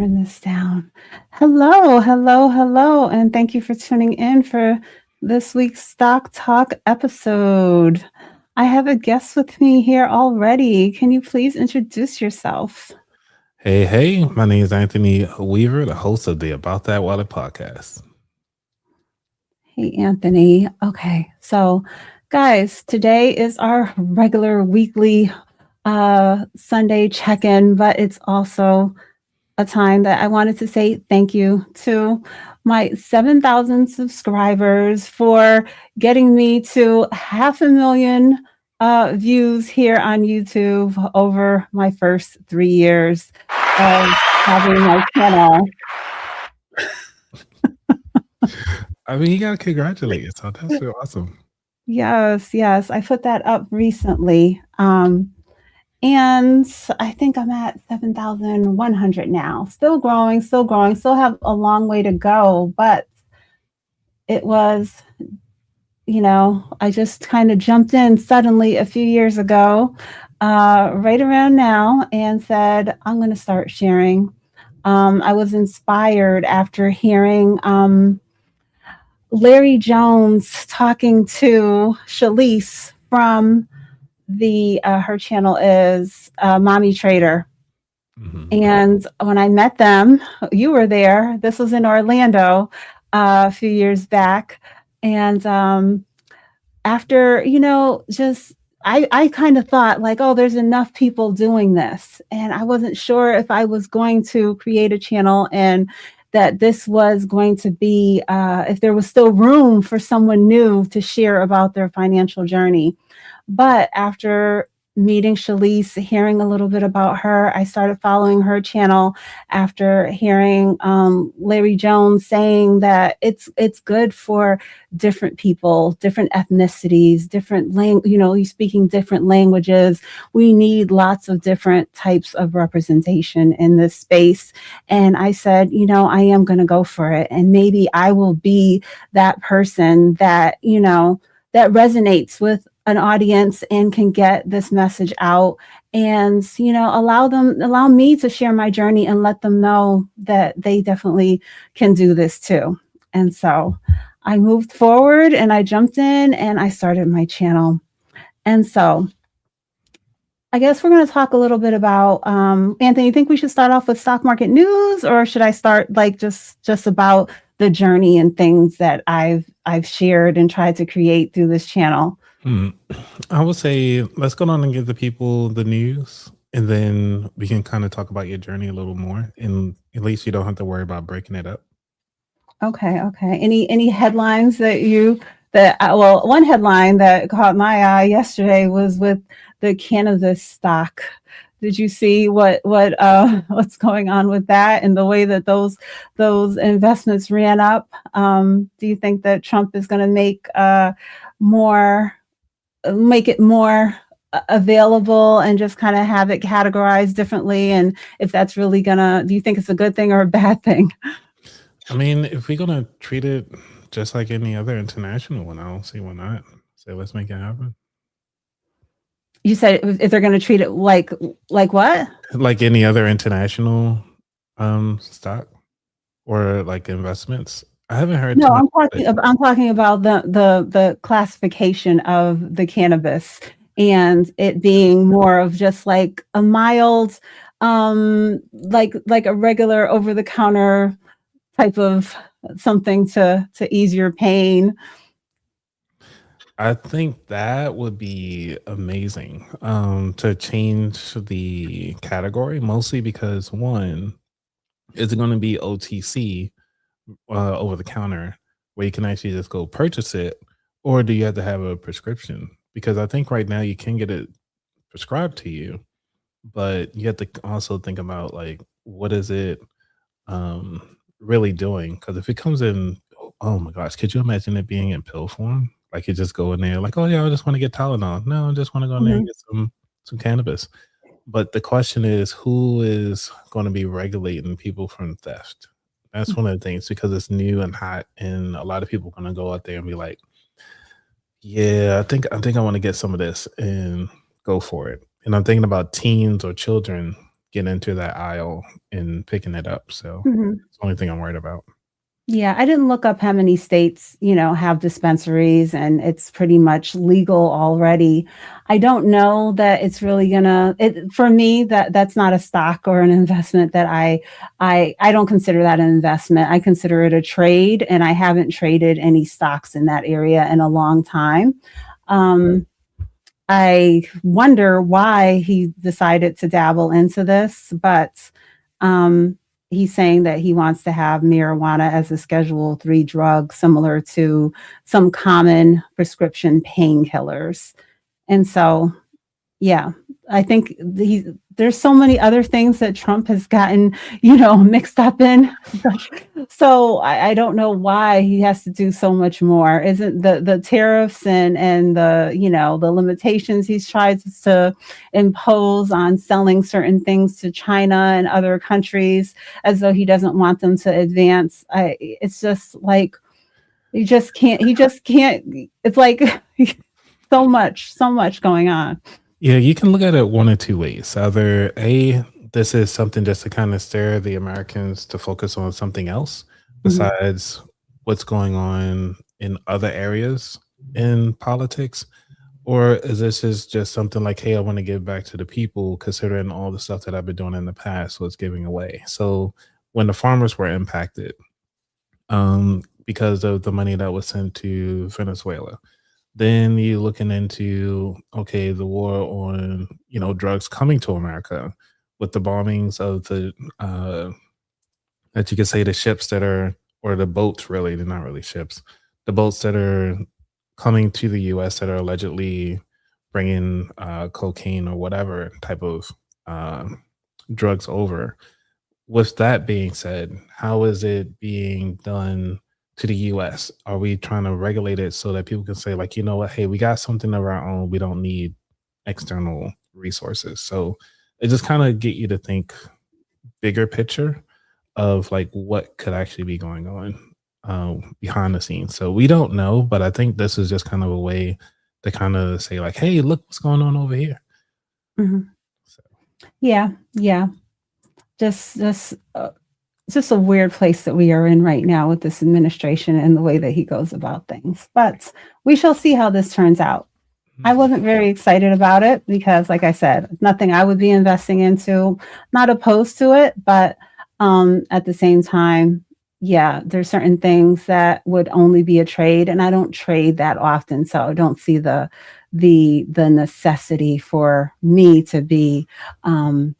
turn this down. Hello, hello, hello, and thank you for tuning in for this week's Stock Talk episode. I have a guest with me here already. Can you please introduce yourself? Hey, my name is Anthony Weaver, the host of the About That Wallet podcast. Hey, Anthony. Okay, so guys, today is our regular weekly Sunday check in, but it's also a time that I wanted to say thank you to my 7,000 subscribers for getting me to 500,000 views here on YouTube over my first 3 years of having my channel. I mean, you gotta congratulate yourself. That's so awesome. Yes, I put that up recently. And I think I'm at 7,100 now. Still growing, still have a long way to go, but it was, I just kind of jumped in suddenly a few years ago, right around now, and said, I'm going to start sharing. I was inspired after hearing Larry Jones talking to Shalise from her channel is Mommy Trader. And when I met them, you were there. This was in Orlando a few years back. And after, I kind of thought like, oh, there's enough people doing this. And I wasn't sure if I was going to create a channel and that this was going to be, if there was still room for someone new to share about their financial journey. But after meeting Shalise, hearing a little bit about her, I started following her channel after hearing Larry Jones saying that it's good for different people, different ethnicities, he's speaking different languages. We need lots of different types of representation in this space. And I said, I am going to go for it. And maybe I will be that person that, that resonates with an audience and can get this message out and allow me to share my journey and let them know that they definitely can do this too. And so I moved forward and I jumped in and I started my channel. And so I guess we're going to talk a little bit about Anthony, you think we should start off with stock market news, or should I start like just about the journey and things that I've shared and tried to create through this channel? I would say let's go on and give the people the news, and then we can kind of talk about your journey a little more, and at least you don't have to worry about breaking it up. Okay. Any headlines one headline that caught my eye yesterday was with the cannabis stock. Did you see what's going on with that and the way that those investments ran up? Do you think that Trump is going to make it more available and just kind of have it categorized differently? And if that's really do you think it's a good thing or a bad thing? I mean, if we're gonna treat it just like any other international one, I don't see why not. So let's make it happen. You said if they're going to treat it like what? Like any other international stock or like investments. I haven't heard. No, I'm talking about the classification of the cannabis and it being more of just like a mild, like a regular over the counter type of something to ease your pain. I think that would be amazing to change the category, mostly because one, is it going to be OTC over the counter where you can actually just go purchase it, or do you have to have a prescription? Because I think right now you can get it prescribed to you, but you have to also think about like what is it really doing? Because if it comes in, oh my gosh, could you imagine it being in pill form? Like you just go in there like, oh yeah, I just want to get Tylenol. No, I just want to go in there and get some cannabis. But the question is, who is going to be regulating people from theft? That's one of the things, because it's new and hot, and a lot of people are going to go out there and be like, yeah, I think I want to get some of this and go for it. And I'm thinking about teens or children get into that aisle and picking it up. So Mhm. it's the only thing I'm worried about. Yeah, I didn't look up how many states, have dispensaries, and it's pretty much legal already. I don't know that it's really gonna for me, that's not a stock or an investment that I don't consider that an investment. I consider it a trade, and I haven't traded any stocks in that area in a long time. Um, I wonder why he decided to dabble into this, but um, he's saying that he wants to have marijuana as a Schedule III drug, similar to some common prescription painkillers. And so, yeah, I think there's so many other things that Trump has gotten, mixed up in. So I don't know why he has to do so much more. Isn't the tariffs and the limitations he's tried to impose on selling certain things to China and other countries, as though he doesn't want them to advance. It's just like he just can't. It's like so much going on. Yeah, you can look at it one or two ways. Either A, this is something just to kind of stir the Americans to focus on something else Mhm. besides what's going on in other areas in politics. Or is this is just something like, hey, I want to give back to the people, considering all the stuff that I've been doing in the past was giving away. So when the farmers were impacted, because of the money that was sent to Venezuela, then you're looking into, okay, the war on, drugs coming to America with the bombings of the, that you could say the ships that are, or the boats really, they're not really ships, the boats that are coming to the US that are allegedly bringing cocaine or whatever type of uh, drugs over. With that being said, how is it being done to the US? Are we trying to regulate it so that people can say, like, you know what, hey, we got something of our own. We don't need external resources. So it just kind of get you to think bigger picture of like what could actually be going on behind the scenes. So we don't know, but I think this is just kind of a way to kind of say, like, hey, look what's going on over here. Mhm. So Yeah, yeah. Just it's just a weird place that we are in right now with this administration and the way that he goes about things. But we shall see how this turns out. I mhm. wasn't very excited about it because, like I said, nothing I would be investing into. Not opposed to it, but at the same time, yeah, there's certain things that would only be a trade, and I don't trade that often, so I don't see the necessity for me to be um,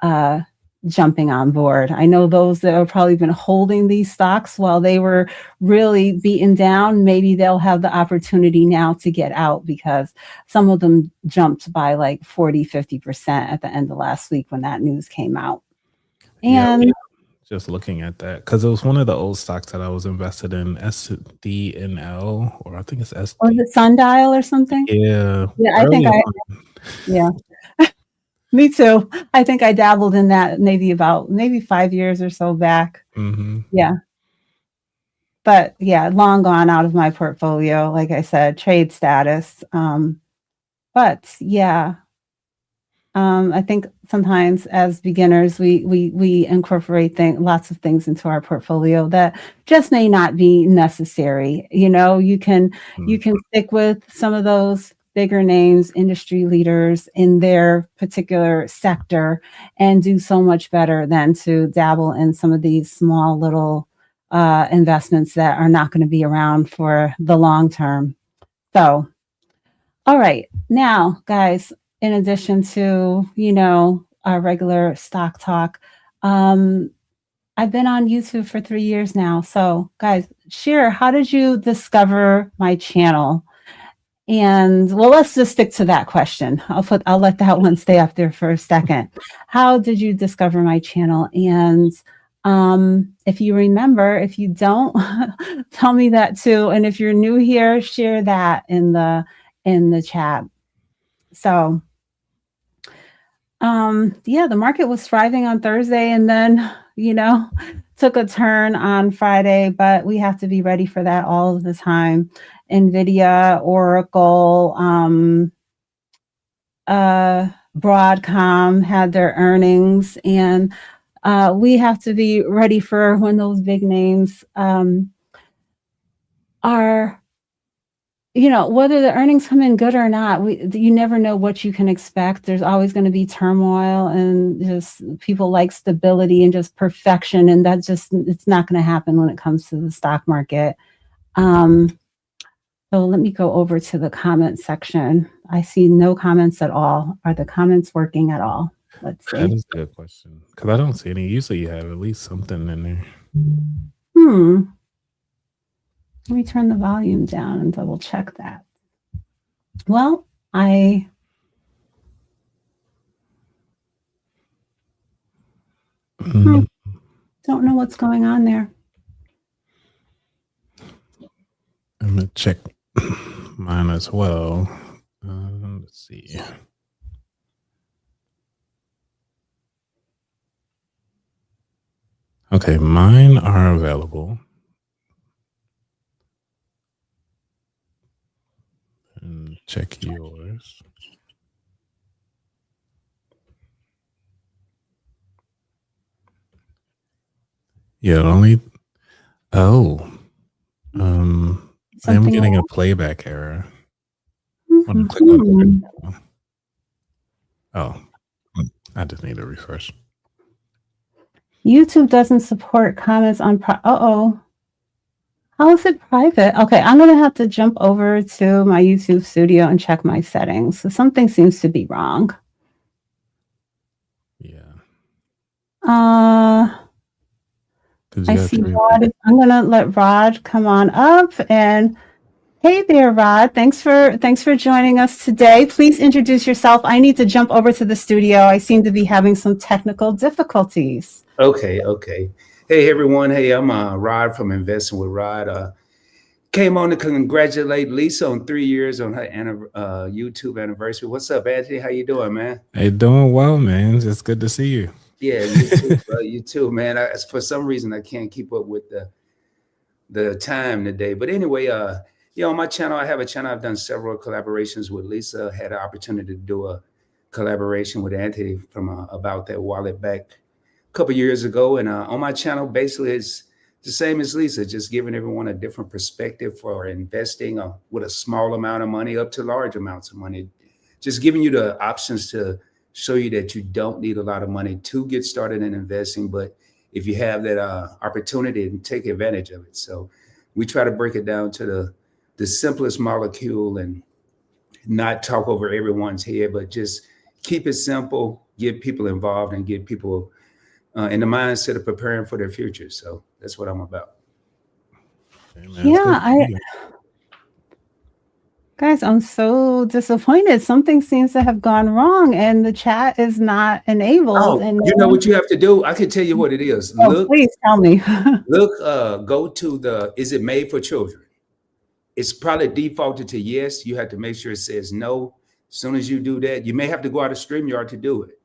uh, jumping on board. I know those that have probably been holding these stocks while they were really beaten down, maybe they'll have the opportunity now to get out, because some of them jumped by like 40-50% at the end of last week when that news came out. Yeah, And just looking at that because it was one of the old stocks that I was invested in, SDNL, or I think it's was SD. it Sundial or something? Yeah, Yeah, I think early I, on. yeah, me too. I think I dabbled in that maybe 5 years or so back. Hmm. Yeah. But yeah, long gone out of my portfolio, like I said, trade status. But yeah, I think sometimes as beginners, we incorporate lots of things into our portfolio that just may not be necessary. You can stick with some of those bigger names, industry leaders in their particular sector, and do so much better than to dabble in some of these small little investments that are not going to be around for the long term. So, all right. Now, guys, in addition to, our regular stock talk, um, I've been on YouTube for 3 years now. So, guys, share, how did you discover my channel? And well, let's just stick to that question. I'll let that one stay up there for a second. How did you discover my channel? And if you remember, if you don't, tell me that too. And if you're new here, share that in the chat. So yeah, the market was thriving on Thursday, and then, took a turn on Friday, but we have to be ready for that all of the time. NVDA, Oracle, Broadcom had their earnings, and we have to be ready for when those big names are, whether the earnings come in good or not, you never know what you can expect. There's always going to be turmoil, and just people like stability and just perfection, and it's not going to happen when it comes to the stock market. So let me go over to the comment section. I see no comments at all. Are the comments working at all? Let's see. That is a good question, because I don't see any. Usually you have at least something in there. Let me turn the volume down and double check that. Well, I don't know what's going on there. I'm going to check mine as well. Let's see. Okay, mine are available. And check yours. Yeah, only. Oh, I'm getting a playback error. When I click on it. Oh, I just need a refresh. YouTube doesn't support comments on. How is it private? Okay, I'm gonna have to jump over to my YouTube studio and check my settings. So something seems to be wrong. Yeah. I see Rod. I'm gonna let Rod come on up. And hey there, Rod. Thanks for joining us today. Please introduce yourself. I need to jump over to the studio. I seem to be having some technical difficulties. Okay. Hey everyone. Hey, I'm Rod from Investing with Rod. Came on to congratulate Lisa on 3 years on her YouTube anniversary. What's up, Anthony? How you doing, man? Hey, doing well, man. It's good to see you. Yeah, you too, bro. You too, man. For some reason, I can't keep up with the time today. But anyway, on my channel, I have a channel. I've done several collaborations with Lisa. Had an opportunity to do a collaboration with Anthony from About That Wallet back a couple years ago. And on my channel, basically, it's the same as Lisa, just giving everyone a different perspective for investing with a small amount of money up to large amounts of money. Just giving you the options to show you that you don't need a lot of money to get started in investing. But if you have that opportunity, and take advantage of it. So we try to break it down to the simplest molecule and not talk over everyone's head, but just keep it simple, get people involved, and get people in the mindset of preparing for their future. So that's what I'm about. Okay, man, guys, I'm so disappointed. Something seems to have gone wrong, and the chat is not enabled. Oh, and you know what you have to do? I can tell you what it is. Look, please tell me. Go to is it made for children? It's probably defaulted to yes. You have to make sure it says no. As soon as you do that, you may have to go out of StreamYard to do it.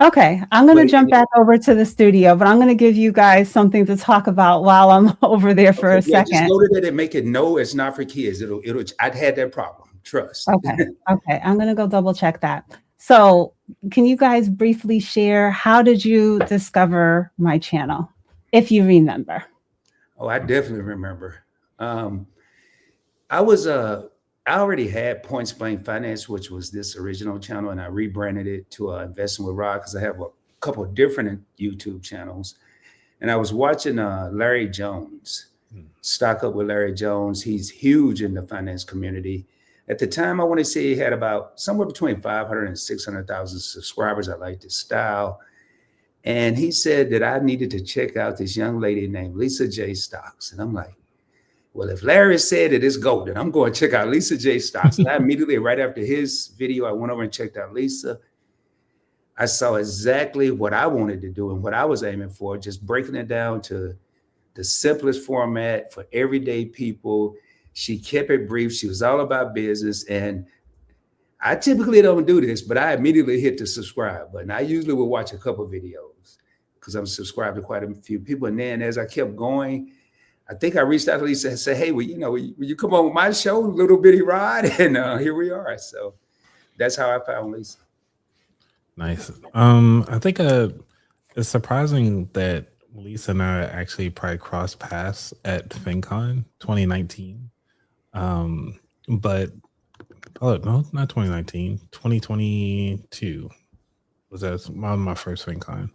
Okay, I'm going to jump back over to the studio, but I'm going to give you guys something to talk about while I'm over there for a second. Just go to that and make it no, it's not for kids. I'd had that problem. Trust. Okay. I'm going to go double check that. So can you guys briefly share, how did you discover my channel, if you remember? Oh, I definitely remember. I already had Points Blank Finance, which was this original channel, and I rebranded it to Investing with Rod because I have a couple of different YouTube channels. And I was watching Larry Jones, Stock Up with Larry Jones. He's huge in the finance community. At the time, I want to say he had about somewhere between 500 and 600,000 subscribers. I liked his style. And he said that I needed to check out this young lady named Lisa J. Stocks. And I'm like, well, if Larry said it is golden, I'm going to check out Lisa J. Stocks. And I immediately, right after his video, I went over and checked out Lisa. I saw exactly what I wanted to do and what I was aiming for, just breaking it down to the simplest format for everyday people. She kept it brief. She was all about business. And I typically don't do this, but I immediately hit the subscribe button. I usually will watch a couple of videos because I'm subscribed to quite a few people. And then as I kept going, I think I reached out to Lisa and said, hey, will you come on my show, Little Bitty Rod? And here we are. So that's how I found Lisa. Nice. I think it's surprising that Lisa and I actually probably crossed paths at FinCon 2019. But oh no, not 2019, 2022 was that my first FinCon,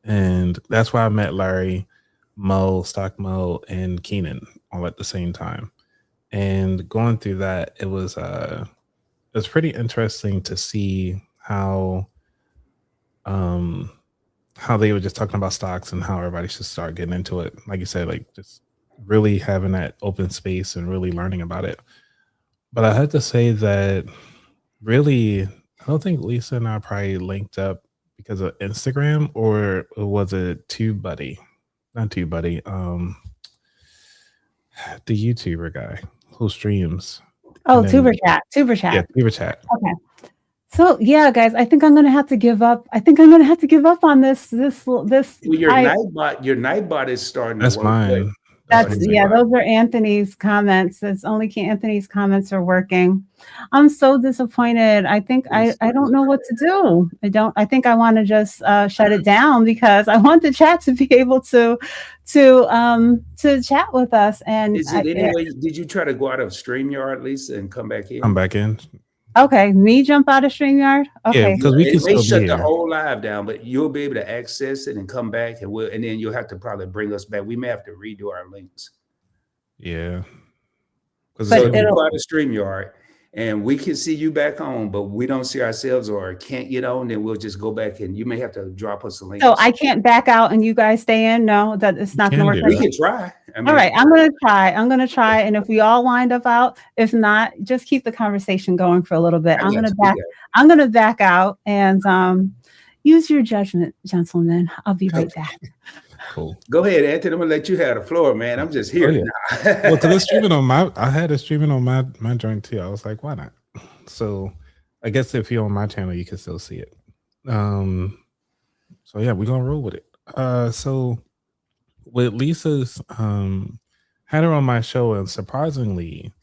and that's why I met Larry, Mo, Stock Mo, and Keenan all at the same time. And going through that, it was pretty interesting to see how they were just talking about stocks and how everybody should start getting into it. Like you said, like just really having that open space and really learning about it. But I had to say that really, I don't think Lisa and I probably linked up because of Instagram, or was it TubeBuddy? Not TubeBuddy. The YouTuber guy who streams. Oh, Tuber Chat. Yeah, Tuber Chat. Okay. So yeah, guys, I think I'm gonna have to give up. I think I'm gonna have to give up on this. Well, your Nightbot is starting. That's to work. mine. Those are Anthony's comments. It's only Anthony's comments are working. I'm so disappointed. I think I don't know what to do. I think I want to just shut it down because I want the chat to be able to chat with us. And is it anyway? Did you try to go out of StreamYard, Lisa, and come back in? Come back in. Okay, me jump out of StreamYard. Okay, yeah, because we can still shut be the here. whole live down, but you'll be able to access it and come back, and then you'll have to probably bring us back. We may have to redo our links. Yeah, so if you go out of StreamYard and we can see you back on, but we don't see ourselves or can't get on, then we'll just go back and you may have to drop us a link. So I can't back out and you guys stay in? No, that it's not going to work. We can try. All right, I'm going to try. And if we all wind up out, if not, just keep the conversation going for a little bit. I'm going to back out and use your judgment, gentlemen. I'll be right back. Cool. Go ahead, Anthony. I'm gonna let you have the floor, man. I'm just here now. Well, because it's streaming on I had it streaming on my joint too. I was like, why not? So I guess if you're on my channel, you can still see it. So yeah, we're gonna roll with it. So with Lisa's had her on my show, and surprisingly,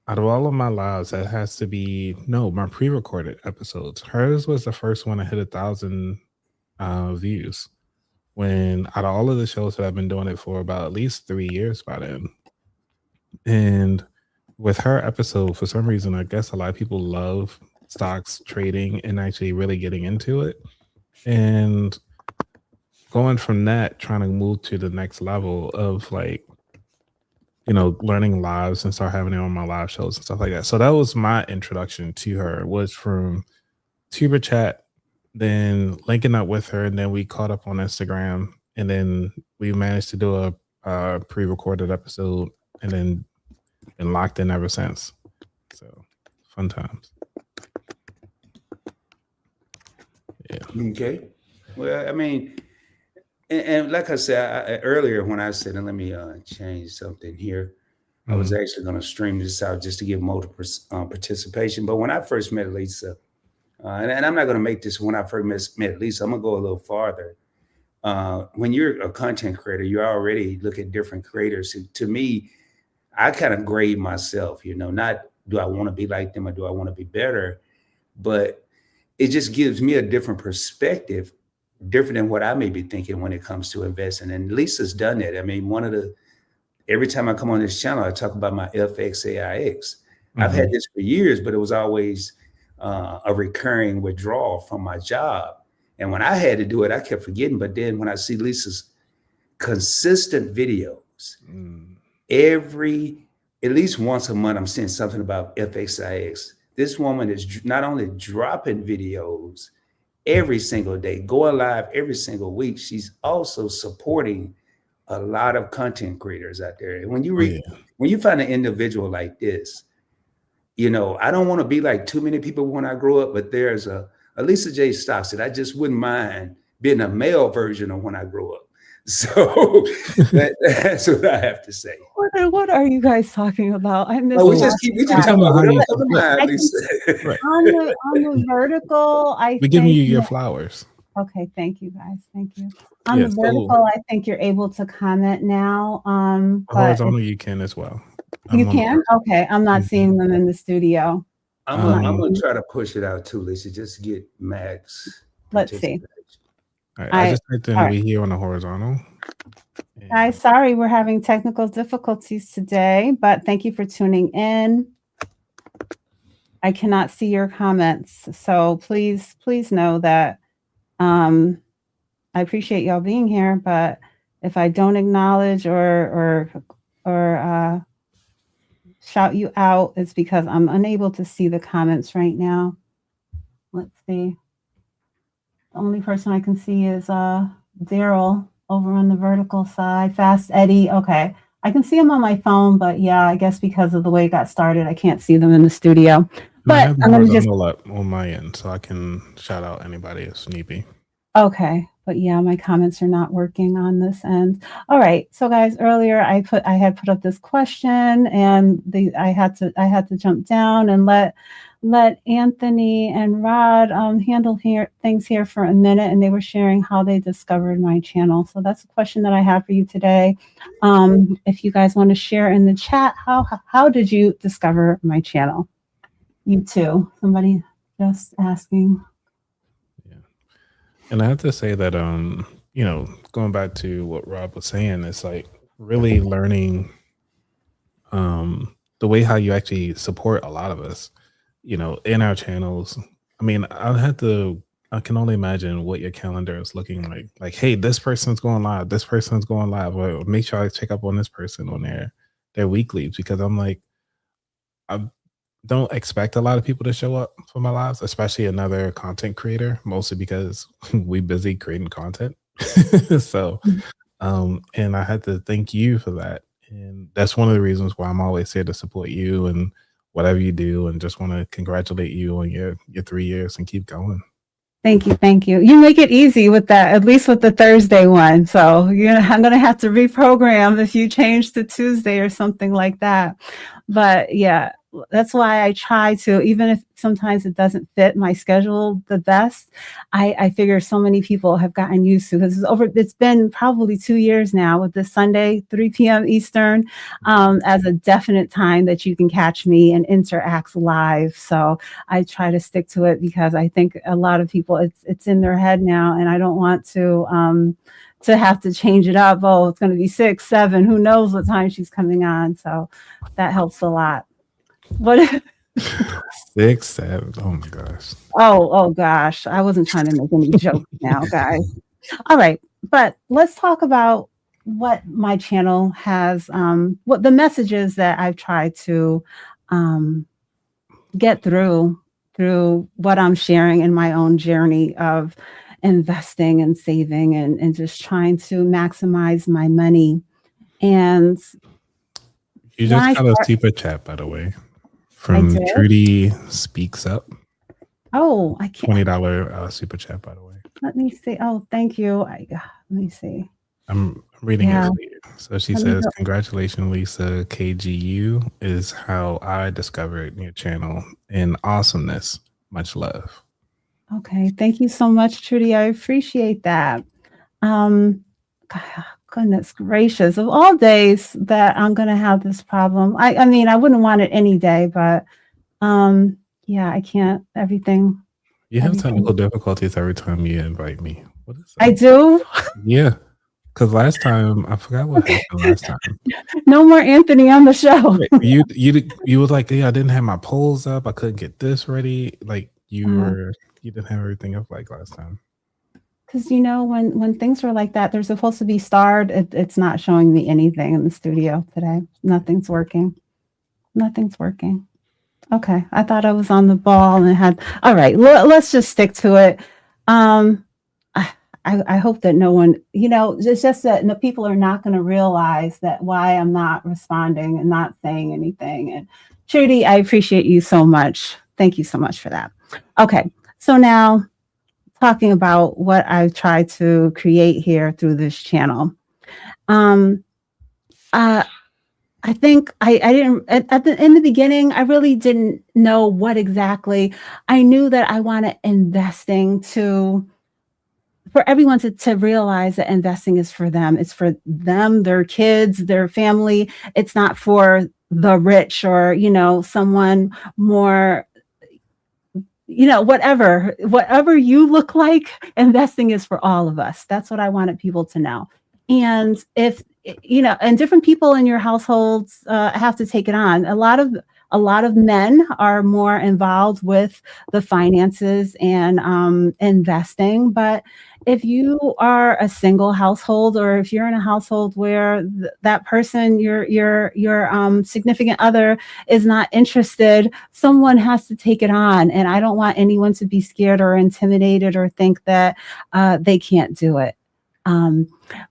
out of all of my lives, that has to be my pre-recorded episodes. Hers was the first one to hit 1,000 views. When out of all of the shows that I've been doing it for about at least 3 years by then. And with her episode, for some reason, I guess a lot of people love stocks, trading, and actually really getting into it. And going from that, trying to move to the next level of learning lives and start having it on my live shows and stuff like that. So that was my introduction to her, was from Tuber Chat, then linking up with her, and then we caught up on Instagram, and then we managed to do a pre-recorded episode, and then been locked in ever since. So fun times. Yeah. Okay. Well, I mean, and like I said earlier when I said, and let me change something here. I was actually going to stream this out just to give multiple participation. But when I first met Lisa, and I'm not going to make this when I first met Lisa, I'm going to go a little farther. When you're a content creator, you already look at different creators. To me, I kind of grade myself, not do I want to be like them or do I want to be better, but it just gives me a different perspective, different than what I may be thinking when it comes to investing. And Lisa's done that. I mean, every time I come on this channel, I talk about my FXAIX. I've had this for years, but it was always a recurring withdrawal from my job. And when I had to do it, I kept forgetting. But then when I see Lisa's consistent videos, at least once a month, I'm seeing something about FXIX. This woman is not only dropping videos every single day, going live every single week, she's also supporting a lot of content creators out there. And when you find an individual like this, I don't want to be like too many people when I grow up, but there's a Lisa J. Stocks that I just wouldn't mind being a male version of when I grow up. So that's what I have to say. What are you guys talking about? I missed. We just talking about Right. on the vertical, we're giving you your flowers. Okay, thank you guys. Thank you. On the vertical, I think you're able to comment now. Horizontal, you can as well. You can? Okay, I'm not seeing them in the studio. I'm gonna try to push it out too, Lisa. Just get max Let's see. participation. All right, I just typed in we here on the horizontal. Guys, sorry we're having technical difficulties today, but thank you for tuning in. I cannot see your comments, so please know that I appreciate y'all being here, but if I don't acknowledge or shout you out, it's because I'm unable to see the comments right now. Let's see. The only person I can see is Daryl over on the vertical side. Fast Eddie. Okay. I can see them on my phone, but yeah, I guess because of the way it got started, I can't see them in the studio. But I'm going to just up on my end, so I can shout out anybody if need be. Okay, but yeah, my comments are not working on this end. All right, so guys, earlier I had put up this question, and I had to jump down and let Anthony and Rod handle things here for a minute, and they were sharing how they discovered my channel. So that's a question that I have for you today. If you guys want to share in the chat, how did you discover my channel? You too. Somebody just asking. Yeah, and I have to say that going back to what Rob was saying, it's like really learning the way how you actually support a lot of us, in our channels. I mean, I can only imagine what your calendar is looking like. Like, hey, this person's going live. This person's going live. Well, make sure I check up on this person on their weeklies, because I'm like, I don't expect a lot of people to show up for my lives, especially another content creator, mostly because we busy creating content. So, and I had to thank you for that. And that's one of the reasons why I'm always here to support you and whatever you do, and just want to congratulate you on your 3 years and keep going. Thank you. You make it easy with that, at least with the Thursday one. So I'm going to have to reprogram if you change to Tuesday or something like that. But yeah, that's why I try to, even if sometimes it doesn't fit my schedule the best, I figure so many people have gotten used to, because it's been probably 2 years now with this Sunday, 3 p.m. Eastern, as a definite time that you can catch me and interact live. So I try to stick to it, because I think a lot of people, it's in their head now, and I don't want to have to change it up. Oh, it's going to be 6, 7, who knows what time she's coming on. So that helps a lot. What? 6, 7. Oh my gosh. Oh gosh. I wasn't trying to make any jokes now, guys. All right. But let's talk about what my channel has, what the messages that I've tried to get through what I'm sharing in my own journey of investing and saving and just trying to maximize my money. And you just got a super chat, by the way, from Trudy Speaks Up. Oh, I can't. $20 super chat, by the way. Let me see. Oh, thank you. Let me see. I'm reading it for you. So she says, congratulations, Lisa. KGU is how I discovered your channel, and awesomeness. Much love. Okay. Thank you so much, Trudy. I appreciate that. Goodness gracious. Of all days that I'm going to have this problem. I mean, I wouldn't want it any day, but yeah, I can't. Everything. You have technical difficulties every time you invite me. What is that? I do? Yeah. Because last time, I forgot what happened last time. No more Anthony on the show. You were like, yeah, I didn't have my polls up. I couldn't get this ready. Like you didn't have everything up like last time. Because when things are like that, they're supposed to be starred. It's not showing me anything in the studio today. Nothing's working. Okay, I thought I was on the ball and had. All right, let's just stick to it. I hope that no one, it's just that people are not going to realize that why I'm not responding and not saying anything. And Trudy, I appreciate you so much. Thank you so much for that. Okay, so now talking about what I've tried to create here through this channel. I think I didn't in the beginning, I really didn't know what exactly. I knew that I wanted investing for everyone to realize that investing is for them. It's for them, their kids, their family. It's not for the rich or, someone more, whatever you look like, investing is for all of us. That's what I wanted people to know. And if and different people in your households have to take it on. A lot of men are more involved with the finances and investing, but if you are a single household, or if you're in a household where that person, your significant other, is not interested, someone has to take it on. And I don't want anyone to be scared or intimidated or think that they can't do it.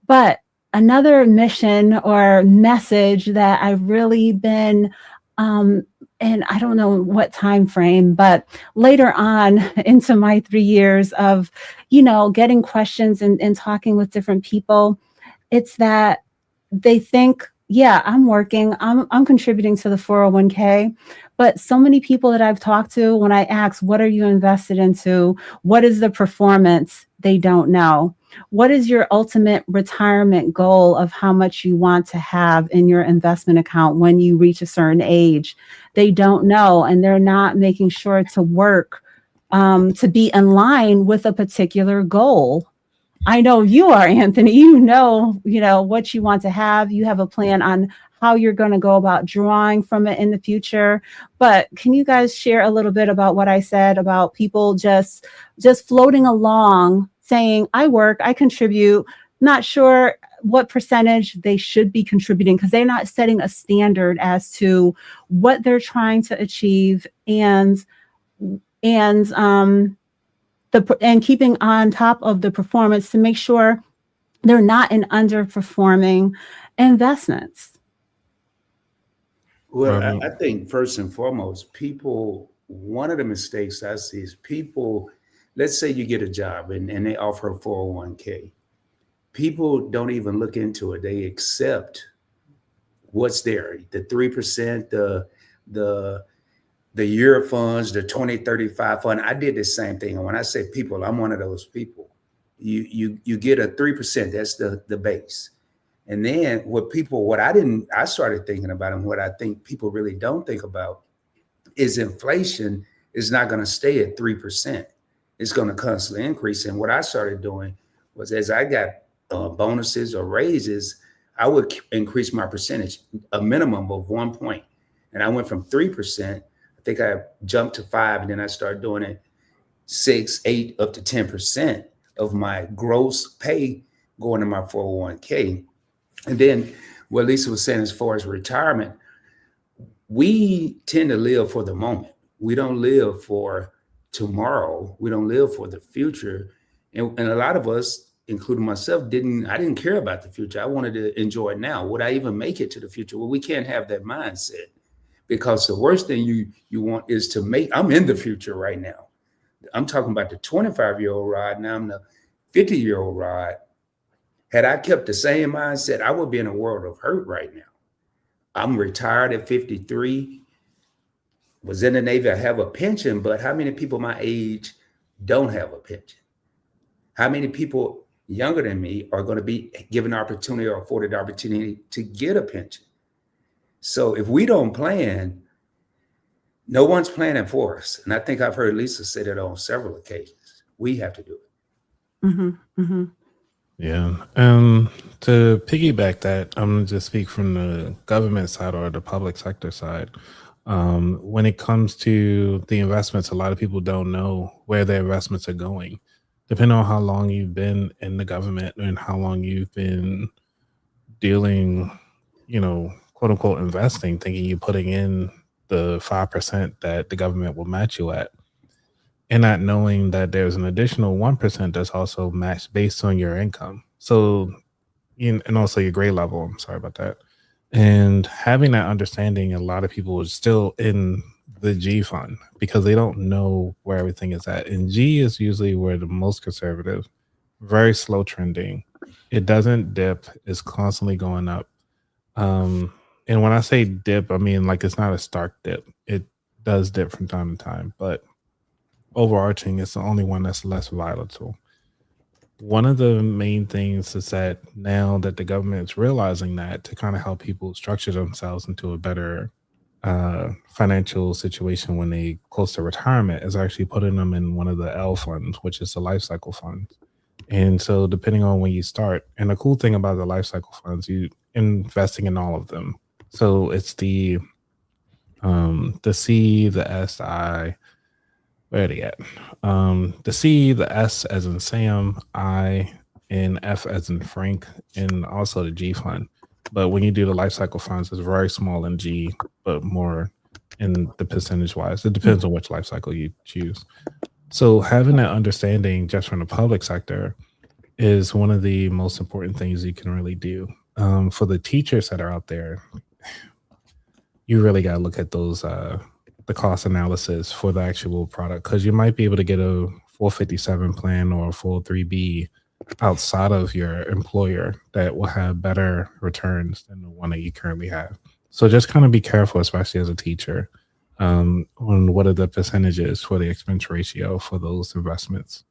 But another mission or message that I've really been and I don't know what time frame, but later on into my 3 years of, getting questions and talking with different people, it's that they think, yeah, I'm working, I'm contributing to the 401k. But so many people that I've talked to, when I ask, what are you invested into? What is the performance? They don't know. What is your ultimate retirement goal of how much you want to have in your investment account when you reach a certain age? They don't know, and they're not making sure to work to be in line with a particular goal. I know you are, Anthony. You know what you want to have. You have a plan on how you're going to go about drawing from it in the future. But can you guys share a little bit about what I said about people just floating along, saying, I work, I contribute, not sure what percentage they should be contributing, because they're not setting a standard as to what they're trying to achieve, and keeping on top of the performance to make sure they're not in underperforming investments. Well, I think first and foremost, one of the mistakes I see is people, let's say you get a job and they offer a 401k. People don't even look into it. They accept what's there, the 3%, the year funds, the 2035 fund. I did the same thing. And when I say people, I'm one of those people. You get a 3%, that's the base. And then I started thinking about, and what I think people really don't think about, is inflation is not going to stay at 3%. It's going to constantly increase. And what I started doing was, as I got bonuses or raises, I would increase my percentage, a minimum of 1 point. And I went from 3%, I think I jumped to 5, and then I started doing it 6, 8, up to 10% of my gross pay going to my 401k. And then what Lisa was saying, as far as retirement, we tend to live for the moment. We don't live for tomorrow. We don't live for the future. And a lot of us, including myself, I didn't care about the future. I wanted to enjoy it now. Would I even make it to the future? Well, we can't have that mindset, because the worst thing you want is to I'm in the future right now. I'm talking about the 25-year-old Rod. Now I'm the 50-year-old Rod. Had I kept the same mindset, I would be in a world of hurt right now. I'm retired at 53, was in the Navy, I have a pension, but how many people my age don't have a pension? How many people younger than me are going to be given opportunity or afforded the opportunity to get a pension? So if we don't plan, no one's planning for us. And I think I've heard Lisa say that on several occasions. We have to do it. Mm-hmm, mm-hmm. Yeah. To piggyback that, I'm going to just speak from the government side or the public sector side. When it comes to the investments, a lot of people don't know where their investments are going. Depending on how long you've been in the government and how long you've been dealing, quote unquote, investing, thinking you're putting in the 5% that the government will match you at, and not knowing that there's an additional 1% that's also matched based on your income. So, and also your grade level. I'm sorry about that. And having that understanding, a lot of people are still in the G fund because they don't know where everything is at. And G is usually where the most conservative, very slow trending. It doesn't dip. It's constantly going up. And when I say dip, I mean, like, it's not a stark dip. It does dip from time to time, but overarching, it's the only one that's less volatile. One of the main things is that now that the government is realizing that, to kind of help people structure themselves into a better financial situation when they close to retirement is actually putting them in one of the L funds, which is the life cycle funds. And so depending on when you start, and the cool thing about the life cycle funds, you investing in all of them. So it's the C, the S, I, where are they at? The C, the S as in Sam, I, and F as in Frank, and also the G fund. But when you do the life cycle funds, it's very small in G, but more in the percentage wise. It depends on which life cycle you choose. So having that understanding just from the public sector is one of the most important things you can really do. For the teachers that are out there, you really got to look at those the cost analysis for the actual product, because you might be able to get a 457 plan or a 403B outside of your employer that will have better returns than the one that you currently have. So just kind of be careful, especially as a teacher, on what are the percentages for the expense ratio for those investments.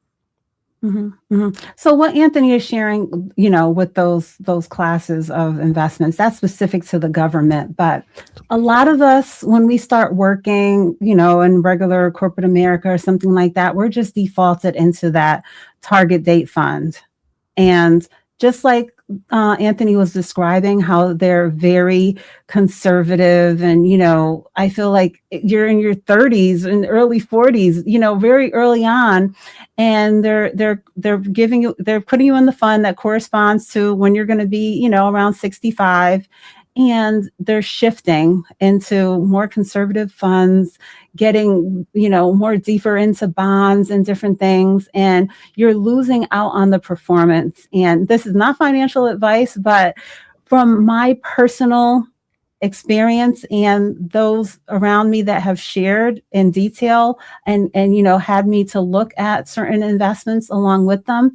So what Anthony is sharing, with those classes of investments, that's specific to the government. But a lot of us, when we start working, in regular corporate America or something like that, we're just defaulted into that target date fund. And just like Anthony was describing how they're very conservative, and I feel like you're in your 30s and early 40s, very early on, and they're putting you in the fund that corresponds to when you're going to be around 65, and they're shifting into more conservative funds, getting more deeper into bonds and different things, and you're losing out on the performance. And this is not financial advice, but from my personal experience and those around me that have shared in detail and had me to look at certain investments along with them,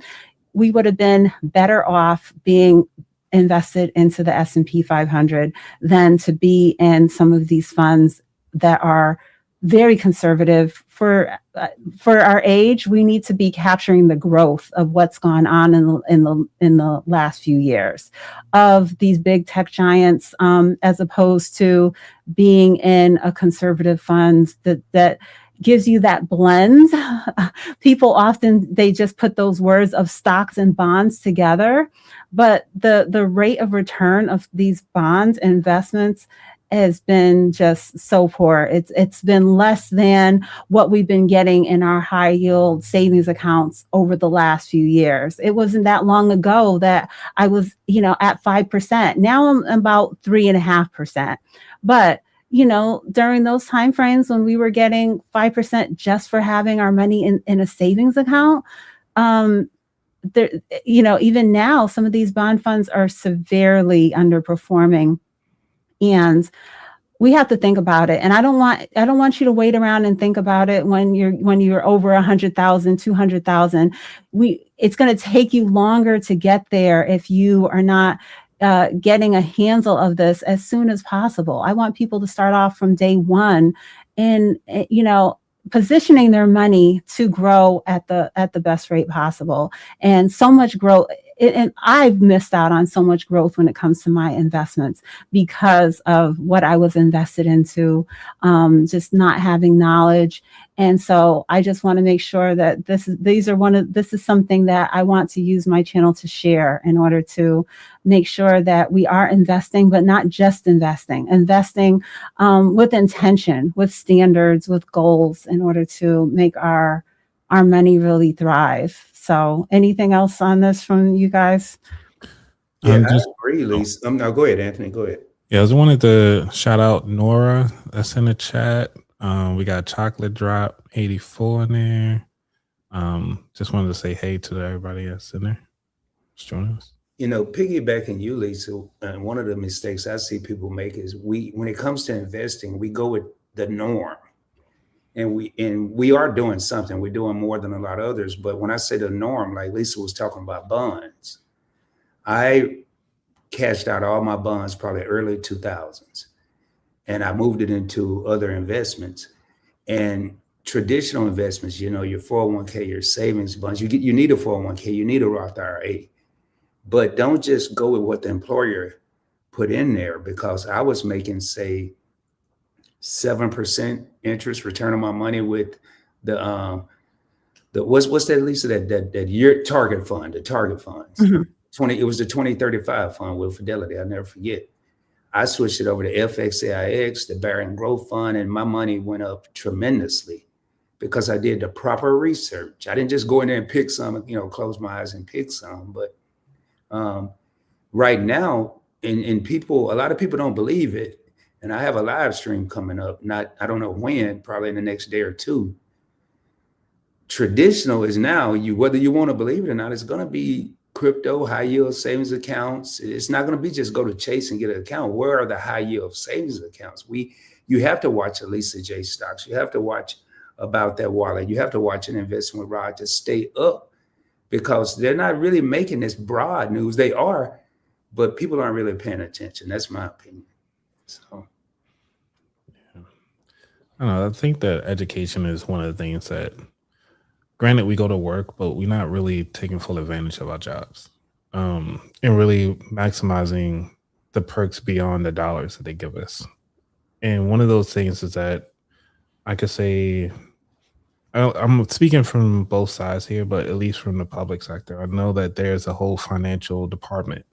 we would have been better off being invested into the S&P 500 than to be in some of these funds that are very conservative. For our age, we need to be capturing the growth of what's gone on in the last few years of these big tech giants, as opposed to being in a conservative fund that gives you that blend. People often, they just put those words of stocks and bonds together, but the rate of return of these bond investments has been just so poor. It's been less than what we've been getting in our high yield savings accounts over the last few years. It wasn't that long ago that I was, at 5%. Now I'm about 3.5%. But during those time frames when we were getting 5% just for having our money in a savings account, even now, some of these bond funds are severely underperforming. And we have to think about it. And I don't want you to wait around and think about it when you're over 100,000, 200,000. It's going to take you longer to get there if you are not getting a handle of this as soon as possible. I want people to start off from day one and, positioning their money to grow at the best rate possible. And so much growth. And I've missed out on so much growth when it comes to my investments because of what I was invested into, just not having knowledge. And so I just want to make sure that this is something that I want to use my channel to share in order to make sure that we are investing, but not just investing with intention, with standards, with goals, in order to make our money really thrive. So anything else on this from you guys? Yeah, I agree, Lisa. No, go ahead, Anthony. Go ahead. Yeah, I just wanted to shout out Nora that's in the chat. We got Chocolate Drop 84 in there. Just wanted to say hey to everybody that's in there. Just join us. Piggybacking you, Lisa, one of the mistakes I see people make is when it comes to investing, we go with the norm. And we are doing something. We're doing more than a lot of others. But when I say the norm, like Lisa was talking about bonds, I cashed out all my bonds probably early 2000s. And I moved it into other investments. And traditional investments, your 401k, your savings bonds, you need a 401k, you need a Roth IRA. But don't just go with what the employer put in there, because I was making, say, 7% interest return on my money with the what's that, Lisa? That year target fund, the target funds. It was the 2035 fund with Fidelity. I'll never forget. I switched it over to FXAIX, the Barron Growth Fund, and my money went up tremendously because I did the proper research. I didn't just go in there and pick some, close my eyes and pick some. But right now, and people, a lot of people don't believe it. And I have a live stream coming up, I don't know when, probably in the next day or two. Traditional is now, whether you want to believe it or not, it's going to be crypto, high yield savings accounts. It's not going to be just go to Chase and get an account. Where are the high yield savings accounts? You have to watch Lisa J stocks. You have to watch About That Wallet. You have to watch an Investing with Rod to stay up, because they're not really making this broad news. They are, but people aren't really paying attention. That's my opinion. So, yeah. I don't know. I think that education is one of the things that, granted, we go to work, but we're not really taking full advantage of our jobs, and really maximizing the perks beyond the dollars that they give us. And one of those things is that I could say, I'm speaking from both sides here, but at least from the public sector, I know that there's a whole financial department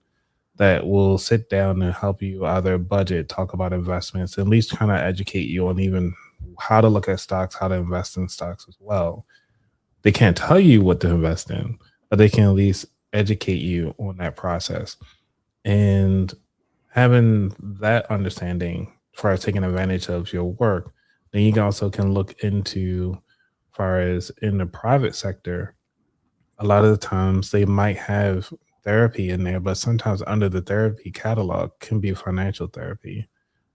that will sit down and help you either budget, talk about investments, at least kind of educate you on even how to look at stocks, how to invest in stocks as well. They can't tell you what to invest in, but they can at least educate you on that process. And having that understanding as far as taking advantage of your work, then you also can look into, as far as in the private sector, a lot of the times they might have therapy in there, but sometimes under the therapy catalog can be financial therapy.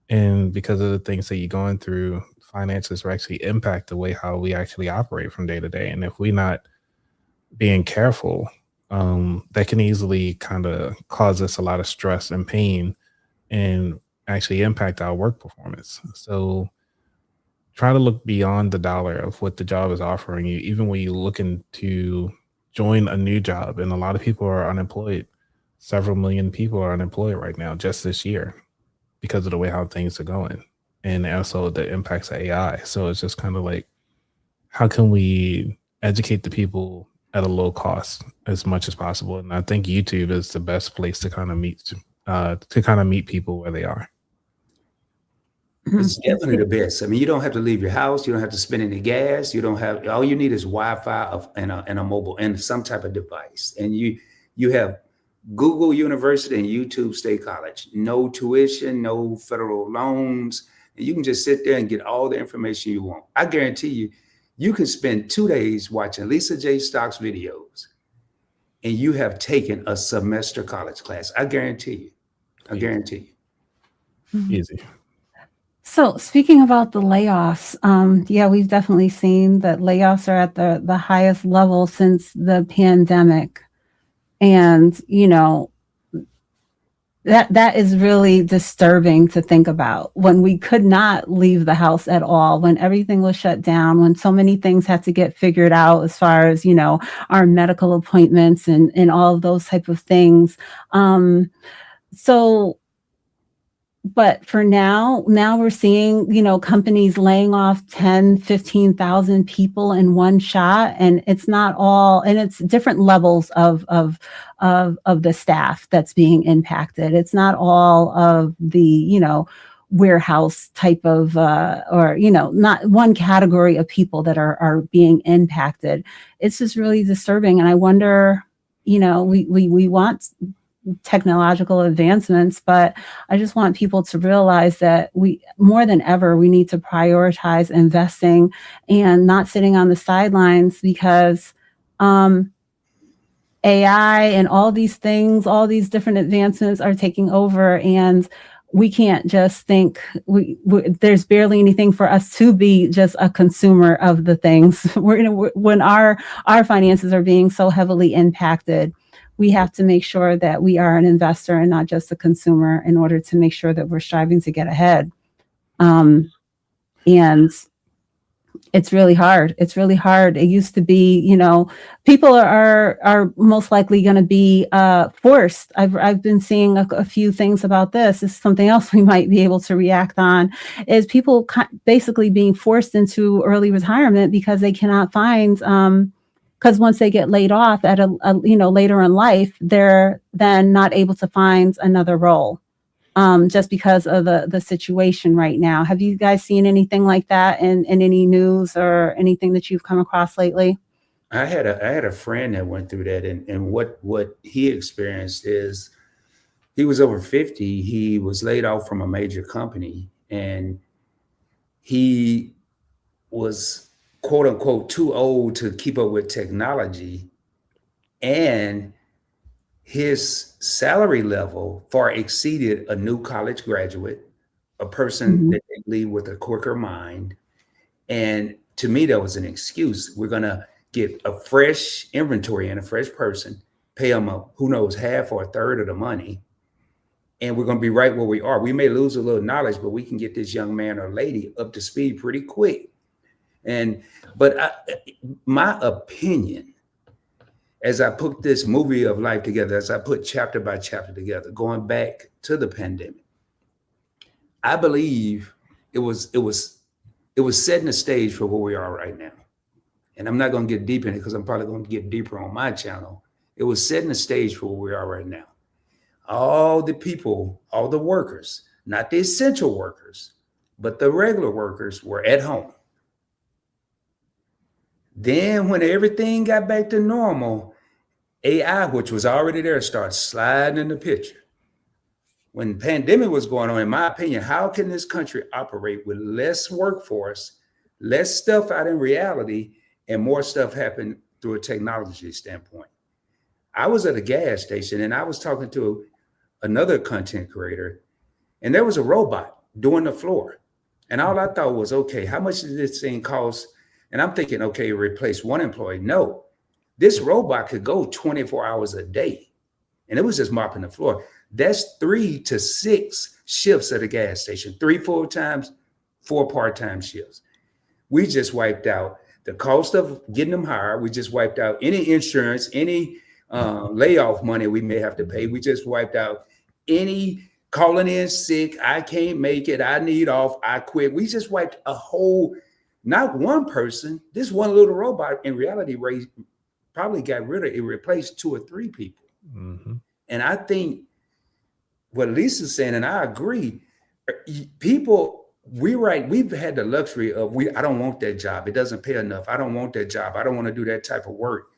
And because of the things that you're going through, finances will actually impact the way how we actually operate from day to day. And if we're not being careful, that can easily kind of cause us a lot of stress and pain and actually impact our work performance. So try to look beyond the dollar of what the job is offering you, even when you're looking to join a new job. And a lot of people are unemployed. Several million people are unemployed right now just this year because of the way how things are going. And also the impacts of AI. So it's just kind of like, how can we educate the people at a low cost as much as possible? And I think YouTube is the best place to kind of meet people where they are. It's definitely the best. I mean, you don't have to leave your house. You don't have to spend any gas. All you need is Wi-Fi and a mobile and some type of device. And you have Google University and YouTube State College. No tuition, no federal loans. And you can just sit there and get all the information you want. I guarantee you, you can spend 2 days watching Lisa J Stocks videos and you have taken a semester college class. I guarantee you. I guarantee you. Easy. So speaking about the layoffs, yeah, we've definitely seen that layoffs are at the highest level since the pandemic. And, that is really disturbing to think about, when we could not leave the house at all, when everything was shut down, when so many things had to get figured out as far as, our medical appointments and all of those type of things. But for now we're seeing, companies laying off 10, 15,000 people in one shot. And it's not all, and it's different levels of the staff that's being impacted. It's not all of the, warehouse type of, not one category of people that are being impacted. It's just really disturbing. And I wonder, we want technological advancements, but I just want people to realize that more than ever, we need to prioritize investing and not sitting on the sidelines, because AI and all these things, all these different advancements are taking over, and we can't just think there's barely anything for us to be just a consumer of the things. When our finances are being so heavily impacted, we have to make sure that we are an investor and not just a consumer, in order to make sure that we're striving to get ahead. And It's really hard. It's really hard. It used to be, you know, people are most likely going to be forced. I've been seeing a few things about this. This is something else we might be able to react on. Is people basically being forced into early retirement because they cannot find. Because once they get laid off at a you know, later in life, they're then not able to find another role. Just because of the situation right now. Have you guys seen anything like that in any news or anything that you've come across lately? I had a friend that went through that, and what he experienced is he was over 50. He was laid off from a major company, and he was quote unquote too old to keep up with technology, and his salary level far exceeded a new college graduate, a person Mhm. that they leave with a quicker mind. And to me, that was an excuse. We're going to get a fresh inventory and a fresh person, pay them who knows, half or a third of the money. And we're going to be right where we are. We may lose a little knowledge, but we can get this young man or lady up to speed pretty quick. But my opinion, as I put this movie of life together, as I put chapter by chapter together, going back to the pandemic, I believe it was setting the stage for where we are right now. And I'm not going to get deep in it because I'm probably going to get deeper on my channel. It was setting the stage for where we are right now. All the people, all the workers, not the essential workers, but the regular workers were at home. Then when everything got back to normal, AI, which was already there, started sliding in the picture. When the pandemic was going on, in my opinion, how can this country operate with less workforce, less stuff out in reality, and more stuff happen through a technology standpoint? I was at a gas station and I was talking to another content creator, and there was a robot doing the floor. And all I thought was, okay, how much does this thing cost? And I'm thinking, okay, replace one employee. No, this robot could go 24 hours a day. And it was just mopping the floor. That's 3 to 6 shifts at a gas station, 3 full-time, 4 part-time shifts. We just wiped out the cost of getting them hired. We just wiped out any insurance, any layoff money we may have to pay. We just wiped out any calling in sick. I can't make it. I need off. I quit. We just wiped a whole, not one person, this one little robot in reality probably got rid of it, replaced 2 or 3 people. Mm-hmm. And I think what Lisa's saying, and I agree, people, we've had the luxury of, I don't want that job. It doesn't pay enough. I don't want that job. I don't want to do that type of work.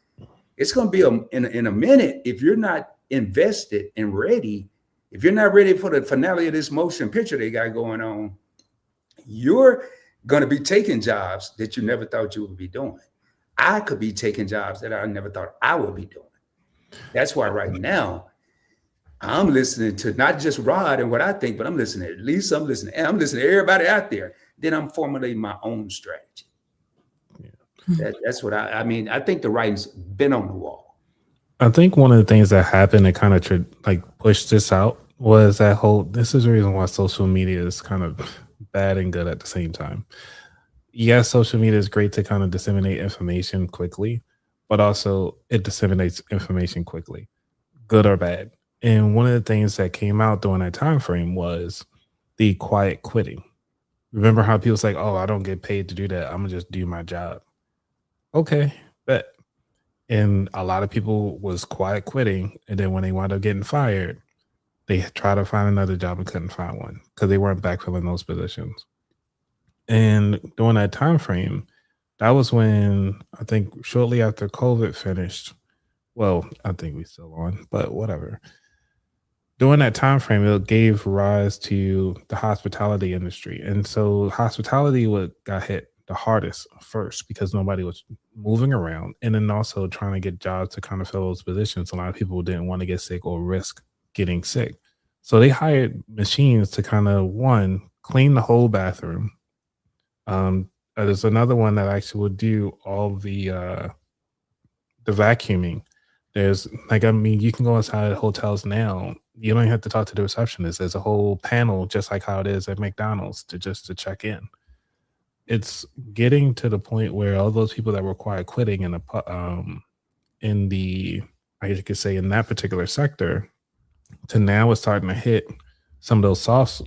It's going to be in a minute, if you're not invested and ready, if you're not ready for the finale of this motion picture they got going on, you're going to be taking jobs that you never thought you would be doing. I could be taking jobs that I never thought I would be doing. That's why right now I'm listening to not just Rod and what I think, but I'm listening to Lisa, I'm listening to everybody out there. Then I'm formulating my own strategy. Yeah. That's what I mean. I think the writing's been on the wall. I think one of the things that happened that kind of pushed this out was that this is the reason why social media is kind of bad and good at the same time. Yes, social media is great to kind of disseminate information quickly, but also it disseminates information quickly, good or bad. And one of the things that came out during that time frame was the quiet quitting. Remember how people say, "Oh, I don't get paid to do that. I'm gonna just do my job." Okay, bet. And a lot of people was quiet quitting, and then when they wound up getting fired, they tried to find another job and couldn't find one because they weren't backfilling those positions. And during that time frame, that was when I think shortly after COVID finished. Well, I think we still on, but whatever. During that time frame, it gave rise to the hospitality industry, and so hospitality got hit the hardest first because nobody was moving around, and then also trying to get jobs to kind of fill those positions. A lot of people didn't want to get sick or risk getting sick, so they hired machines to kind of clean the whole bathroom. There's another one that actually would do all the vacuuming. There's you can go inside hotels now. You don't even have to talk to the receptionist. There's a whole panel, just like how it is at McDonald's, to check in. it's getting to the point where all those people that were quiet quitting in the I guess you could say in that particular sector, to now it's starting to hit some of those soft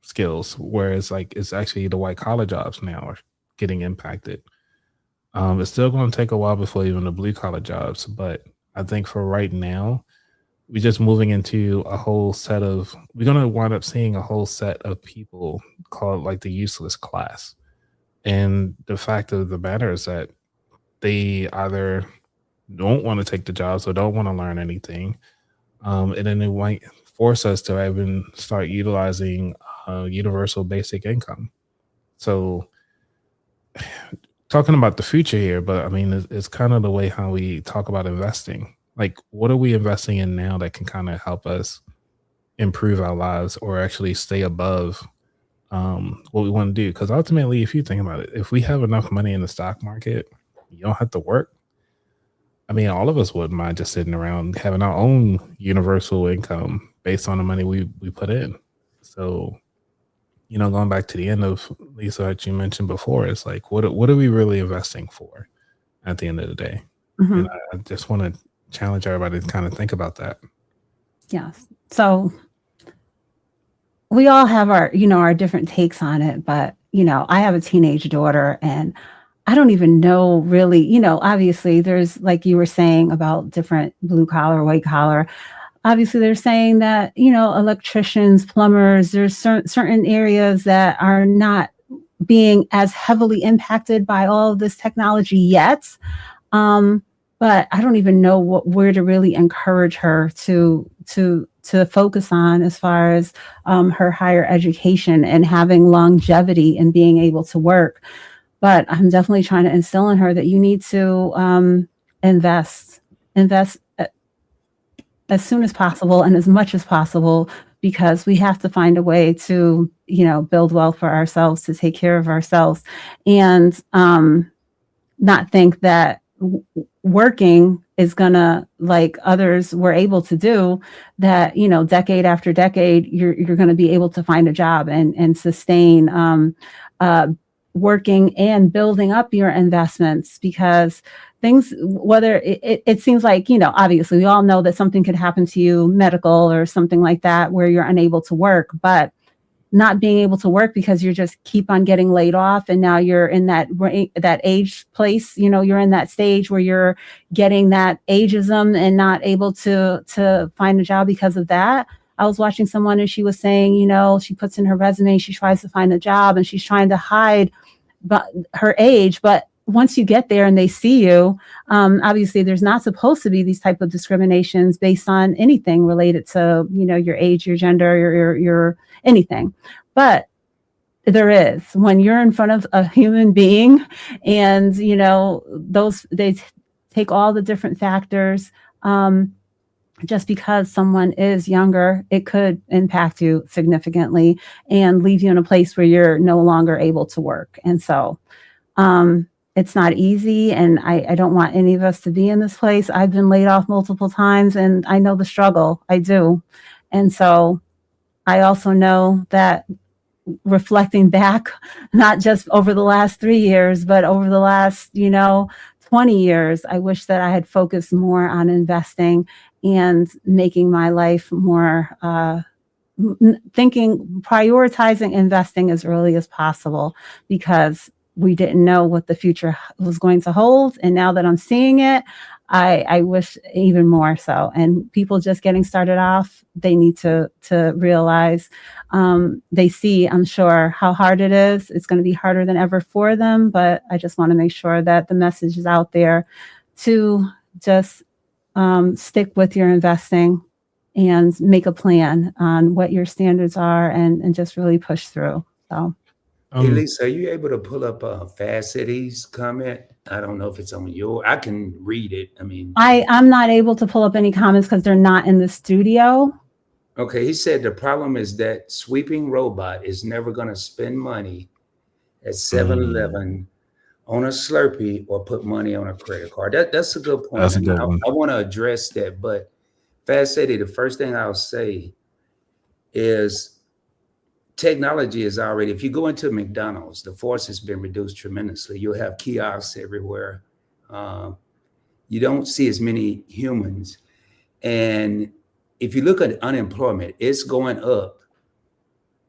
skills, where it's like it's actually the white collar jobs now are getting impacted. It's still going to take a while before even the blue collar jobs, but I think for right now, we're just moving into a whole set of, we're going to wind up seeing a whole set of people called like the useless class. And the fact of the matter is that they either don't want to take the jobs or don't want to learn anything. And then it might force us to even start utilizing universal basic income. So talking about the future here, but I mean, it's kind of the way how we talk about investing. Like, what are we investing in now that can kind of help us improve our lives or actually stay above what we want to do? Because ultimately, if you think about it, if we have enough money in the stock market, you don't have to work. I mean, all of us wouldn't mind just sitting around having our own universal income based on the money we put in. So, you know, going back to the end of Lisa, that you mentioned before, it's like, what are we really investing for at the end of the day? Mm-hmm. And I just want to challenge everybody to kind of think about that. Yes. So we all have our, you know, our different takes on it, but, you know, I have a teenage daughter and I don't even know really, you know, obviously there's, like you were saying about different blue collar, white collar. Obviously they're saying that, you know, electricians, plumbers, there's certain areas that are not being as heavily impacted by all of this technology yet. But I don't even know where to really encourage her to focus on as far as her higher education and having longevity and being able to work. But I'm definitely trying to instill in her that you need to invest as soon as possible and as much as possible, because we have to find a way to, you know, build wealth for ourselves, to take care of ourselves, and not think that working is gonna, like others were able to do, that, you know, decade after decade, you're gonna be able to find a job and sustain working and building up your investments. Because things, whether it seems like, you know, obviously we all know that something could happen to you, medical or something like that, where you're unable to work, but not being able to work because you just keep on getting laid off, and now you're in that age place, you know, you're in that stage where you're getting that ageism and not able to find a job because of that. I was watching someone and she was saying, you know, she puts in her resume, she tries to find a job and she's trying to hide her age, but once you get there and they see you, obviously there's not supposed to be these type of discriminations based on anything related to, you know, your age, your gender, your anything. But there is, when you're in front of a human being, and, you know, they take all the different factors. Just because someone is younger, it could impact you significantly and leave you in a place where you're no longer able to work. And so it's not easy, and I don't want any of us to be in this place. I've been laid off multiple times and I know the struggle. I do. And so I also know that, reflecting back, not just over the last 3 years, but over the last, you know, 20 years, I wish that I had focused more on investing and making my life more, prioritizing investing as early as possible, because we didn't know what the future was going to hold. And now that I'm seeing it, I wish even more so. And people just getting started off, they need to realize, they see, I'm sure, how hard it is. It's going to be harder than ever for them. But I just want to make sure that the message is out there to just stick with your investing and make a plan on what your standards are, and just really push through. So. Hey, Lisa, are you able to pull up Fast City's comment? I don't know if it's on I can read it. I mean, I'm not able to pull up any comments because they're not in the studio. Okay, he said the problem is that sweeping robot is never going to spend money at 7-Eleven on a Slurpee or put money on a credit card. That's a good point. That's a good one. I want to address that, but Fast City, the first thing I'll say is technology is already, if you go into McDonald's, the force has been reduced tremendously. You'll have kiosks everywhere. You don't see as many humans. And if you look at unemployment, it's going up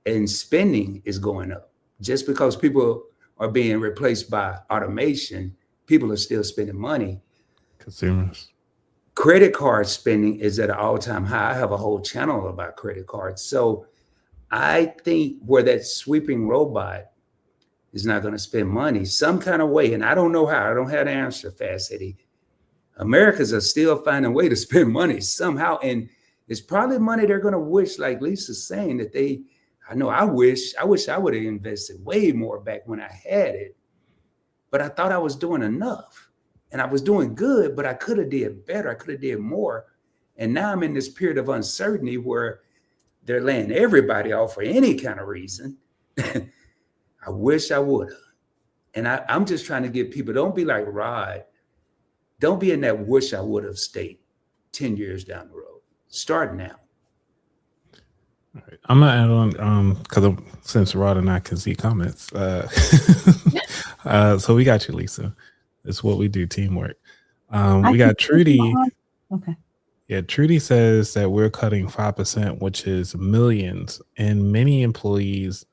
and spending is going up. Just because people are being replaced by automation, people are still spending money. Consumers. Credit card spending is at an all-time high. I have a whole channel about credit cards. So I think where that sweeping robot is not going to spend money some kind of way, and I don't know how. I don't have the answer, Fast Eddie. Americans are still finding a way to spend money somehow, and it's probably money they're going to wish, like Lisa's saying, that they. I know I wish I would have invested way more back when I had it, but I thought I was doing enough, and I was doing good, but I could have did better. I could have did more, and now I'm in this period of uncertainty where they're laying everybody off for any kind of reason. I wish I would have. And I'm just trying to get people, don't be like Rod. Don't be in that wish I would have state 10 years down the road. Start now. All right. I'm gonna add on because since Rod and I can see comments. So we got you, Lisa. It's what we do, teamwork. We got Trudy. Okay. Yeah, Trudy says that we're cutting 5%, which is millions, and many employees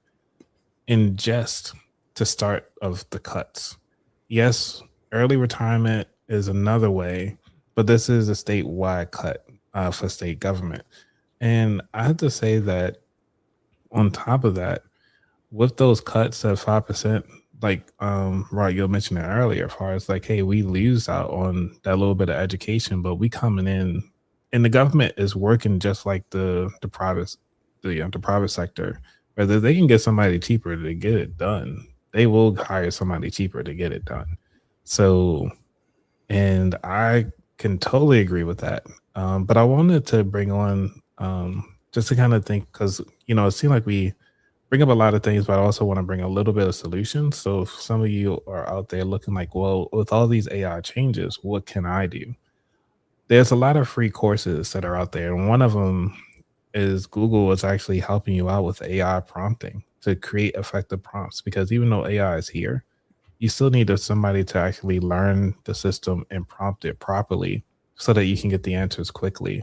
ingest the start of the cuts. Yes, early retirement is another way, but this is a statewide cut for state government. And I have to say that on top of that, with those cuts at 5%, like Rod, you mentioned it earlier, as far as like, hey, we lose out on that little bit of education, but we coming in. And the government is working just like the private sector. Whether they can get somebody cheaper to get it done, they will hire somebody cheaper to get it done. So, and I can totally agree with that. But I wanted to bring on just to kind of think, because it seems like we bring up a lot of things, but I also want to bring a little bit of solutions. So if some of you are out there looking like, well, with all these AI changes, what can I do? There's a lot of free courses that are out there. And one of them is Google is actually helping you out with AI prompting to create effective prompts, because even though AI is here, you still need somebody to actually learn the system and prompt it properly so that you can get the answers quickly.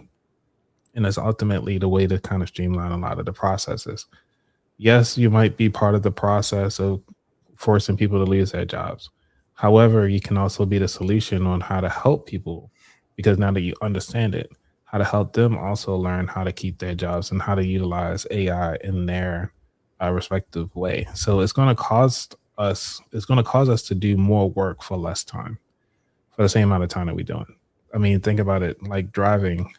And it's ultimately the way to kind of streamline a lot of the processes. Yes, you might be part of the process of forcing people to lose their jobs. However, you can also be the solution on how to help people, because now that you understand it, how to help them also learn how to keep their jobs and how to utilize AI in their respective way. So it's going to cost us to do more work for less time, for the same amount of time that we're doing. I mean, think about it, like driving.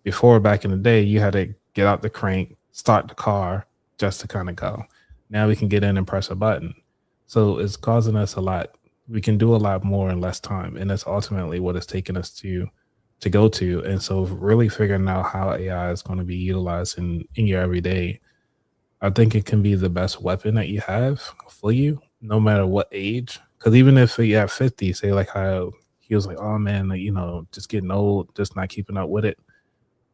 Before, back in the day, you had to get out the crank, start the car just to kind of go. Now we can get in and press a button. So it's causing us a lot. We can do a lot more in less time. And that's ultimately what it's taken us to go to. And so really figuring out how AI is going to be utilized in your everyday, I think it can be the best weapon that you have for you, no matter what age. Because even if you're at 50, say like how he was like, oh man, just getting old, just not keeping up with it.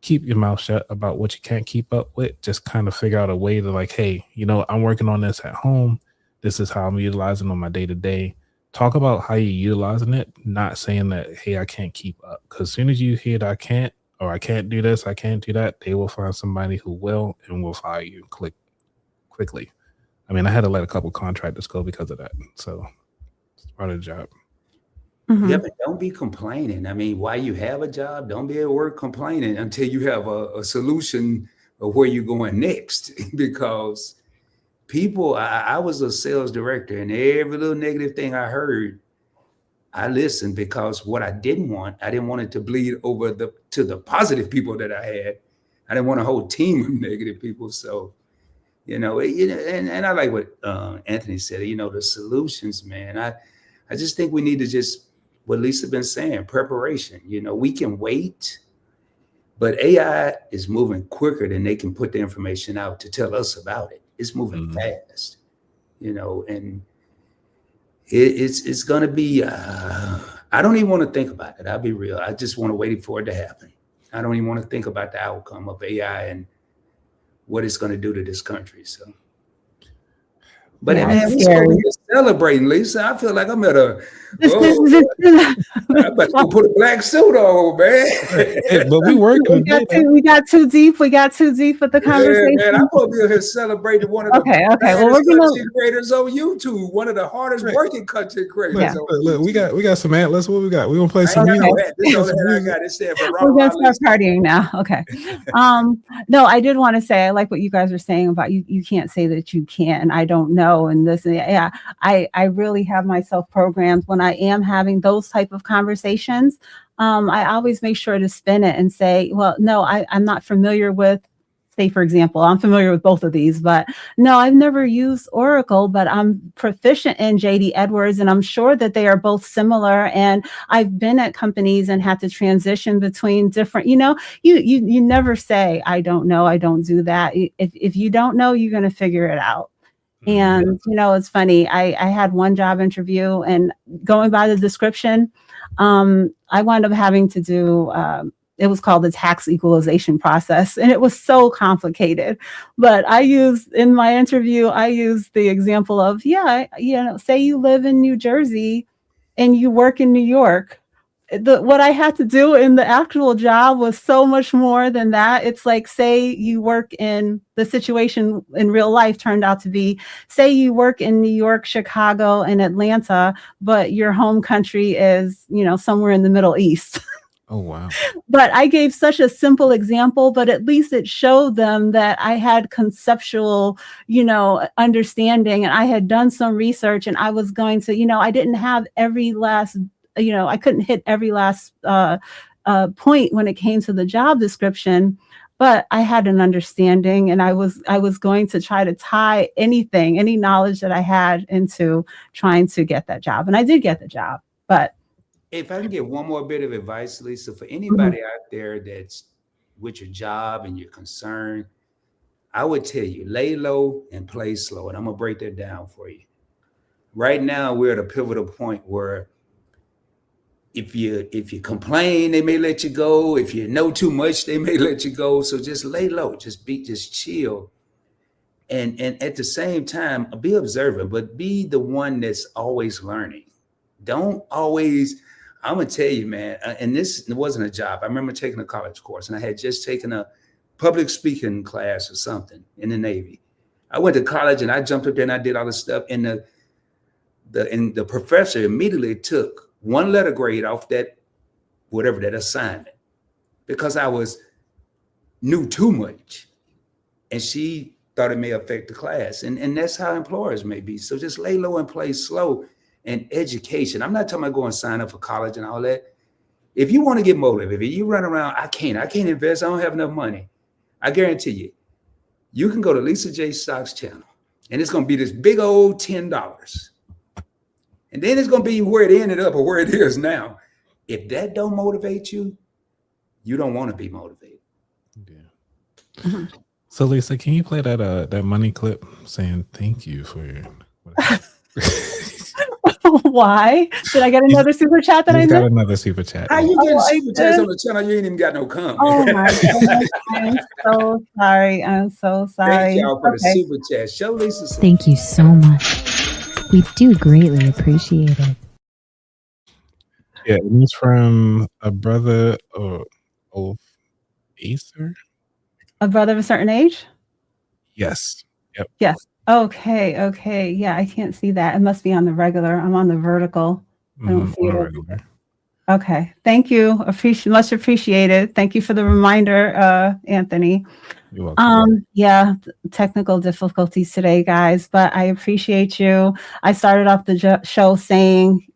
Keep your mouth shut about what you can't keep up with. Just kind of figure out a way to like, hey, I'm working on this at home. This is how I'm utilizing on my day-to-day. Talk about how you're utilizing it, not saying that, hey, I can't keep up. Because as soon as you hear that I can't, or I can't do this, I can't do that, they will find somebody who will and will fire you quickly. I mean, I had to let a couple contractors go because of that. So it's part of the job. Mm-hmm. Yeah, but don't be complaining. I mean, while you have a job, don't be at work complaining until you have a solution of where you're going next. Because people, I was a sales director, and every little negative thing I heard, I listened, because what I didn't want it to bleed over to the positive people that I had. I didn't want a whole team of negative people. So, and I like what Anthony said, the solutions, man. I just think we need to just, what Lisa been saying, preparation. We can wait, but AI is moving quicker than they can put the information out to tell us about it. It's moving fast, and it's going to be, I don't even want to think about it. I'll be real. I just want to wait for it to happen. I don't even want to think about the outcome of AI and what it's going to do to this country. So But Yeah, man, it's we supposed to scary. be celebrating, Lisa. I feel like I'm at a This, oh, this, I'm about to go put a black suit on, man. Hey, but we working today, though. we got too deep. We got too deep with the Yeah, conversation. man, I'm gonna be here celebrating one of the Okay. Well, baddest we're gonna. content creators on YouTube, one of the hardest Right. working content creators. Yeah. Look, we got some antlers. What we got? We gonna play I some ain't got music. no hat. This is the only hat I got. It said for We're gonna Rah-Rah start partying now. Okay. No, I did want to say I like what you guys were saying about you can't say that you can't, and I don't know, and this, and yeah, I really have myself programmed when I am having those type of conversations. I always make sure to spin it and say, well, no, I'm not familiar with, say, for example, I'm familiar with both of these, but no, I've never used Oracle, but I'm proficient in JD Edwards, and I'm sure that they are both similar. And I've been at companies and had to transition between different, you never say, I don't know, I don't do that. If you don't know, you're going to figure it out. And, it's funny. I had one job interview, and going by the description, I wound up having to do, it was called the tax equalization process, and it was so complicated. But in my interview, I used the example of, say you live in New Jersey and you work in New York. What I had to do in the actual job was so much more than that. It's like, say you work in the situation in real life turned out to be, say you work in New York, Chicago, and Atlanta, but your home country is, somewhere in the Middle East. Oh, wow. But I gave such a simple example, but at least it showed them that I had conceptual, understanding, and I had done some research, and I was going to, I didn't have every last, I couldn't hit every last point when it came to the job description, but I had an understanding, and I was going to try to tie any knowledge that I had into trying to get that job. And I did get the job, but If I can get one more bit of advice, Lisa, for anybody out there that's with your job and you're concerned, I would tell you, lay low and play slow. And I'm going to break that down for you. Right now, we're at a pivotal point where if you complain, they may let you go. If you know too much, they may let you go. So just lay low, just chill. And at the same time, be observant, but be the one that's always learning. Don't always... I'm going to tell you, man, and this wasn't a job. I remember taking a college course, and I had just taken a public speaking class or something in the Navy. I went to college, and I jumped up there, and I did all this stuff. And the professor immediately took one letter grade off that assignment, because I knew too much. And she thought it may affect the class. And that's how employers may be. So just lay low and play slow. And education. I'm not talking about going sign up for college and all that. If you want to get motivated, if you run around, I can't invest, I don't have enough money. I guarantee you can go to Lisa J. Stock's channel, and it's going to be this big old $10. And then it's going to be where it ended up or where it is now. If that don't motivate you, you don't want to be motivated. Yeah. So Lisa, can you play that money clip saying thank you for your... Why? Did I get another super chat that I got missed? another super chat? How you getting super chats on the channel? You ain't even got no comment. Oh my goodness. I'm so sorry. I'm so sorry. Thank y'all for the super chat. Show Lisa some. Thank you so much. We do greatly appreciate it. Yeah, and it's from a brother of Acer. A brother of a certain age? Yes. Yep. Yes. Okay. Yeah, I can't see that. It must be on the regular. I'm on the vertical. I don't see it. Okay. Thank you. Much appreciated. Thank you for the reminder, Anthony. You're welcome. Yeah, technical difficulties today, guys, but I appreciate you. I started off the show saying,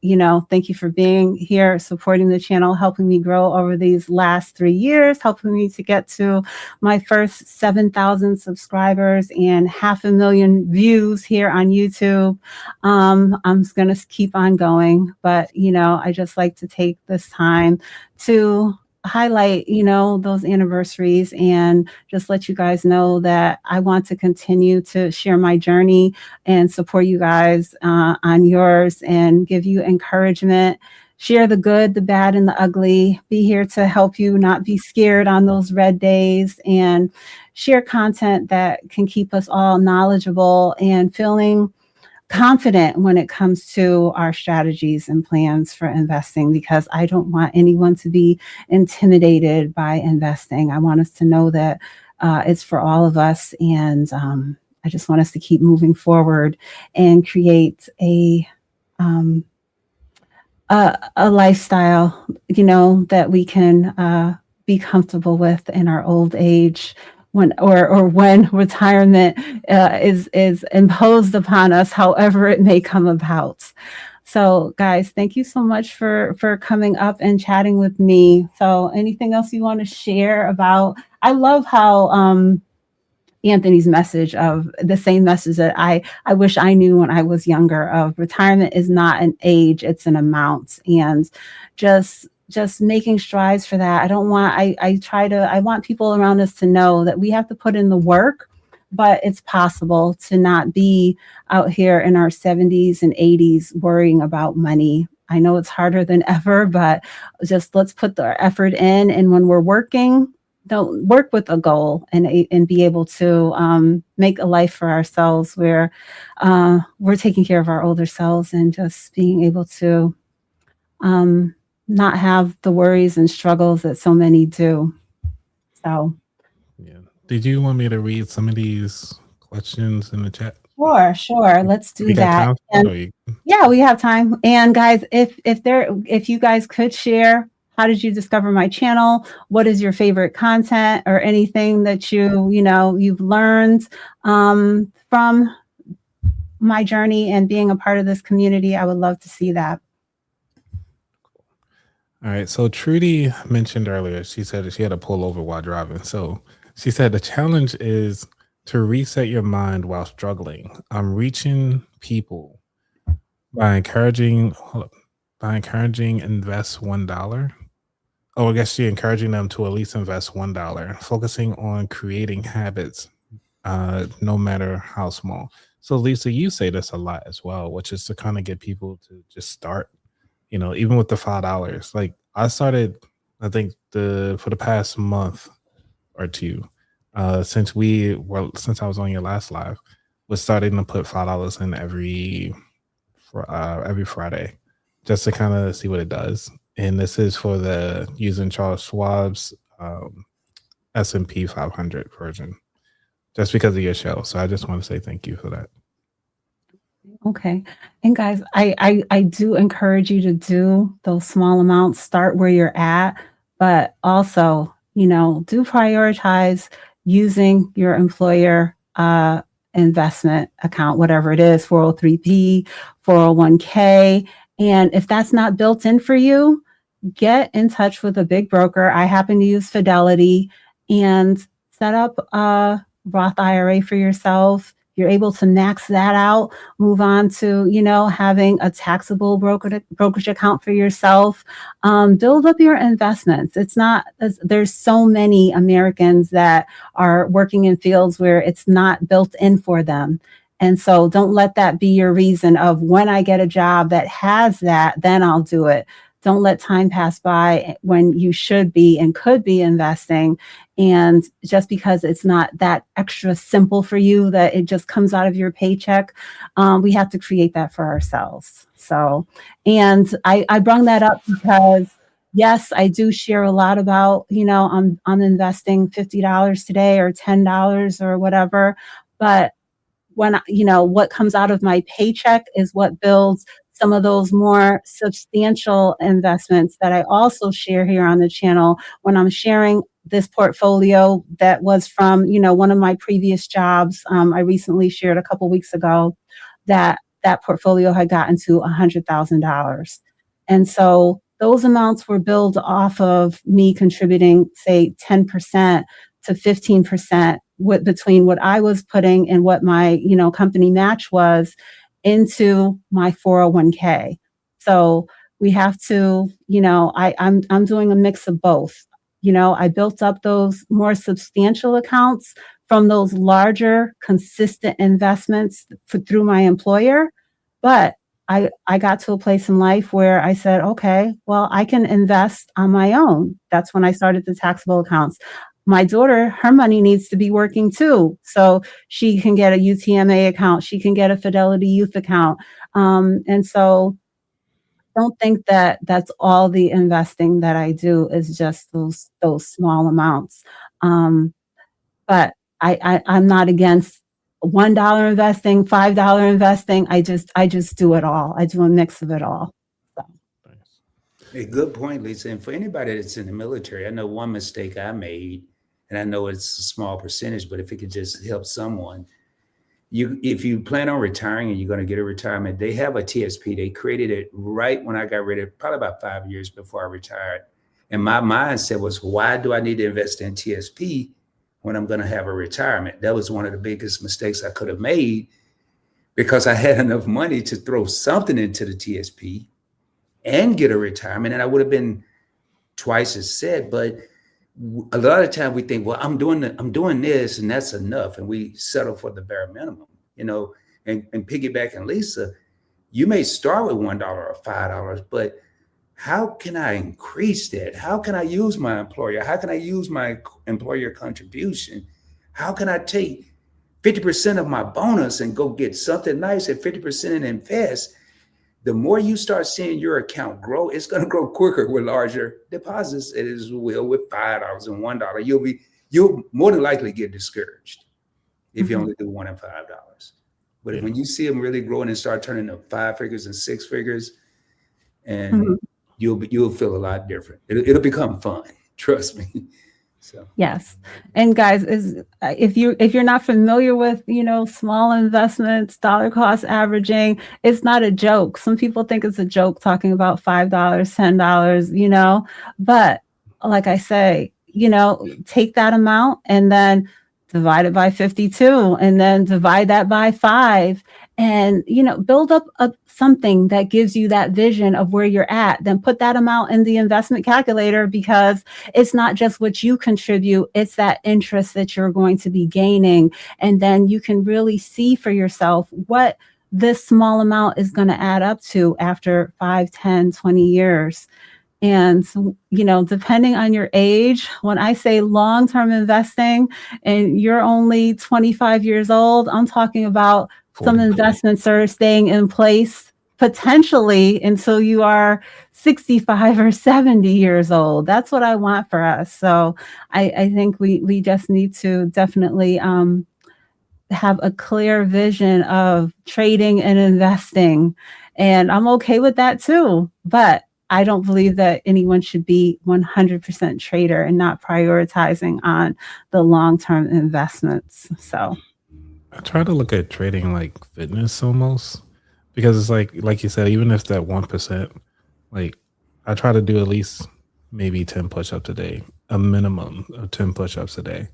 thank you for being here, supporting the channel, helping me grow over these last 3 years, helping me to get to my first 7,000 subscribers and 500,000 views here on YouTube. I'm just going to keep on going, but, I just like to take this time to highlight, those anniversaries and just let you guys know that I want to continue to share my journey and support you guys on yours and give you encouragement, share the good, the bad, and the ugly, be here to help you not be scared on those red days, and share content that can keep us all knowledgeable and feeling confident when it comes to our strategies and plans for investing, because I don't want anyone to be intimidated by investing. I want us to know that it's for all of us, and I just want us to keep moving forward and create a lifestyle, that we can be comfortable with in our old age, when when retirement is imposed upon us, however it may come about. So, guys, thank you so much for coming up and chatting with me. So, anything else you want to share about? I love how Anthony's message, of the same message that I wish I knew when I was younger, of retirement is not an age, it's an amount. And just making strides for that. I don't want, I want people around us to know that we have to put in the work, but it's possible to not be out here in our 70s and 80s worrying about money. I know it's harder than ever, but just let's put the effort in. And when we're working, don't work with a goal, and be able to make a life for ourselves where we're taking care of our older selves, and just being able to not have the worries and struggles that so many do. So, yeah. Did you want me to read some of these questions in the chat? Sure. Let's do We got that. time for it, Yeah, we have time. And guys, if you guys could share, how did you discover my channel? What is your favorite content, or anything that you've learned from my journey and being a part of this community? I would love to see that. All right. So Trudy mentioned earlier, she said that she had to pull over while driving. So she said the challenge is to reset your mind while struggling. I'm reaching people by encouraging invest $1. Oh, I guess she encouraging them to at least invest $1, focusing on creating habits, no matter how small. So Lisa, you say this a lot as well, which is to kind of get people to just start, even with the $5. Like I started, I think for the past month or two, since I was on your last live, was starting to put $5 in every Friday, just to kind of see what it does. And this is for using Charles Schwab's S&P 500 version, just because of your show. So I just want to say thank you for that. Okay. And guys, I do encourage you to do those small amounts, start where you're at, but also, do prioritize using your employer investment account, whatever it is, 403b, 401k. And if that's not built in for you, get in touch with a big broker. I happen to use Fidelity, and set up a Roth IRA for yourself. You're able to max that out, move on to, having a taxable brokerage account for yourself. Build up your investments. There's so many Americans that are working in fields where it's not built in for them. And so don't let that be your reason of, when I get a job that has that, then I'll do it. Don't let time pass by when you should be and could be investing. And just because it's not that extra simple for you, that it just comes out of your paycheck, we have to create that for ourselves. So, and I brought that up because, yes, I do share a lot about, I'm investing $50 today or $10 or whatever. But when, what comes out of my paycheck is what builds some of those more substantial investments that I also share here on the channel. When I'm sharing this portfolio that was from, one of my previous jobs, I recently shared a couple weeks ago that portfolio had gotten to $100,000. And so those amounts were built off of me contributing, say, 10% to 15% between what I was putting and what my, company match was into my 401k. So we have to, I'm doing a mix of both. I built up those more substantial accounts from those larger, consistent investments through my employer. But I got to a place in life where I said, okay, well, I can invest on my own. That's when I started the taxable accounts. my daughter, her money needs to be working too. So she can get a UTMA account. She can get a Fidelity Youth account. And so don't think that that's all the investing that I do is just those small amounts. But I'm not against $1 investing, $5 investing. I just do it all. I do a mix of it all. So. A good point, Lisa. And for anybody that's in the military, I know one mistake I made, and I know it's a small percentage, but if it could just help someone, if you plan on retiring and you're going to get a retirement, they have a TSP. They created it right when I got ready, probably about 5 years before I retired. And my mindset was, why do I need to invest in TSP when I'm going to have a retirement? That was one of the biggest mistakes I could have made, because I had enough money to throw something into the TSP and get a retirement, and I would have been twice as set. But a lot of time we think, well, I'm doing this and that's enough, and we settle for the bare minimum, and piggybacking Lisa, you may start with $1 or $5, but how can I increase that? How can I use my employer? How can I use my employer contribution? How can I take 50% of my bonus and go get something nice at 50% and invest? The more you start seeing your account grow, it's going to grow quicker with larger deposits. It is will with $5 and $1. You'll more than likely get discouraged if you only do $1 and $5. But when you see them really growing and start turning up 5 figures and 6 figures, and you'll feel a lot different. It'll become fun. Trust me. So yes, and guys, if you're not familiar with small investments, dollar cost averaging, it's not a joke. Some people think it's a joke talking about $5, $10, but like I say, take that amount and then divide it by 52, and then divide that by 5, and build up something that gives you that vision of where you're at. Then put that amount in the investment calculator, because it's not just what you contribute, it's that interest that you're going to be gaining. And then you can really see for yourself what this small amount is going to add up to after 5, 10, 20 years. And, depending on your age, when I say long-term investing and you're only 25 years old, I'm talking about some investments are staying in place potentially until you are 65 or 70 years old. That's what I want for us. So I think we just need to definitely have a clear vision of trading and investing. And I'm okay with that too. But I don't believe that anyone should be 100% trader and not prioritizing on the long-term investments. So I try to look at trading like fitness almost, because it's like you said, even if that 1%, like I try to do at least maybe 10 push-ups a day, a minimum of 10 push-ups a day,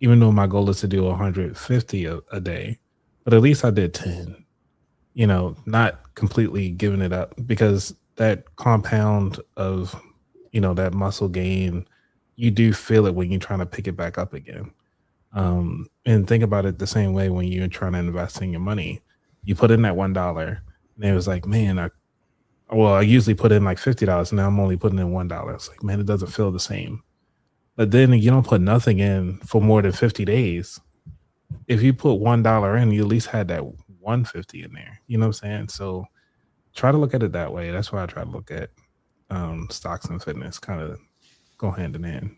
even though my goal is to do 150 a day, but at least I did 10, not completely giving it up, because that compound of, that muscle gain, you do feel it when you're trying to pick it back up again. And think about it the same way when you're trying to invest in your money. You put in that $1 and it was like, man, I usually put in like $50. Now I'm only putting in $1. It's like, man, it doesn't feel the same. But then you don't put nothing in for more than 50 days. If you put $1 in, you at least had that 150 in there. You know what I'm saying? So try to look at it that way. That's why I try to look at stocks and fitness kind of go hand in hand.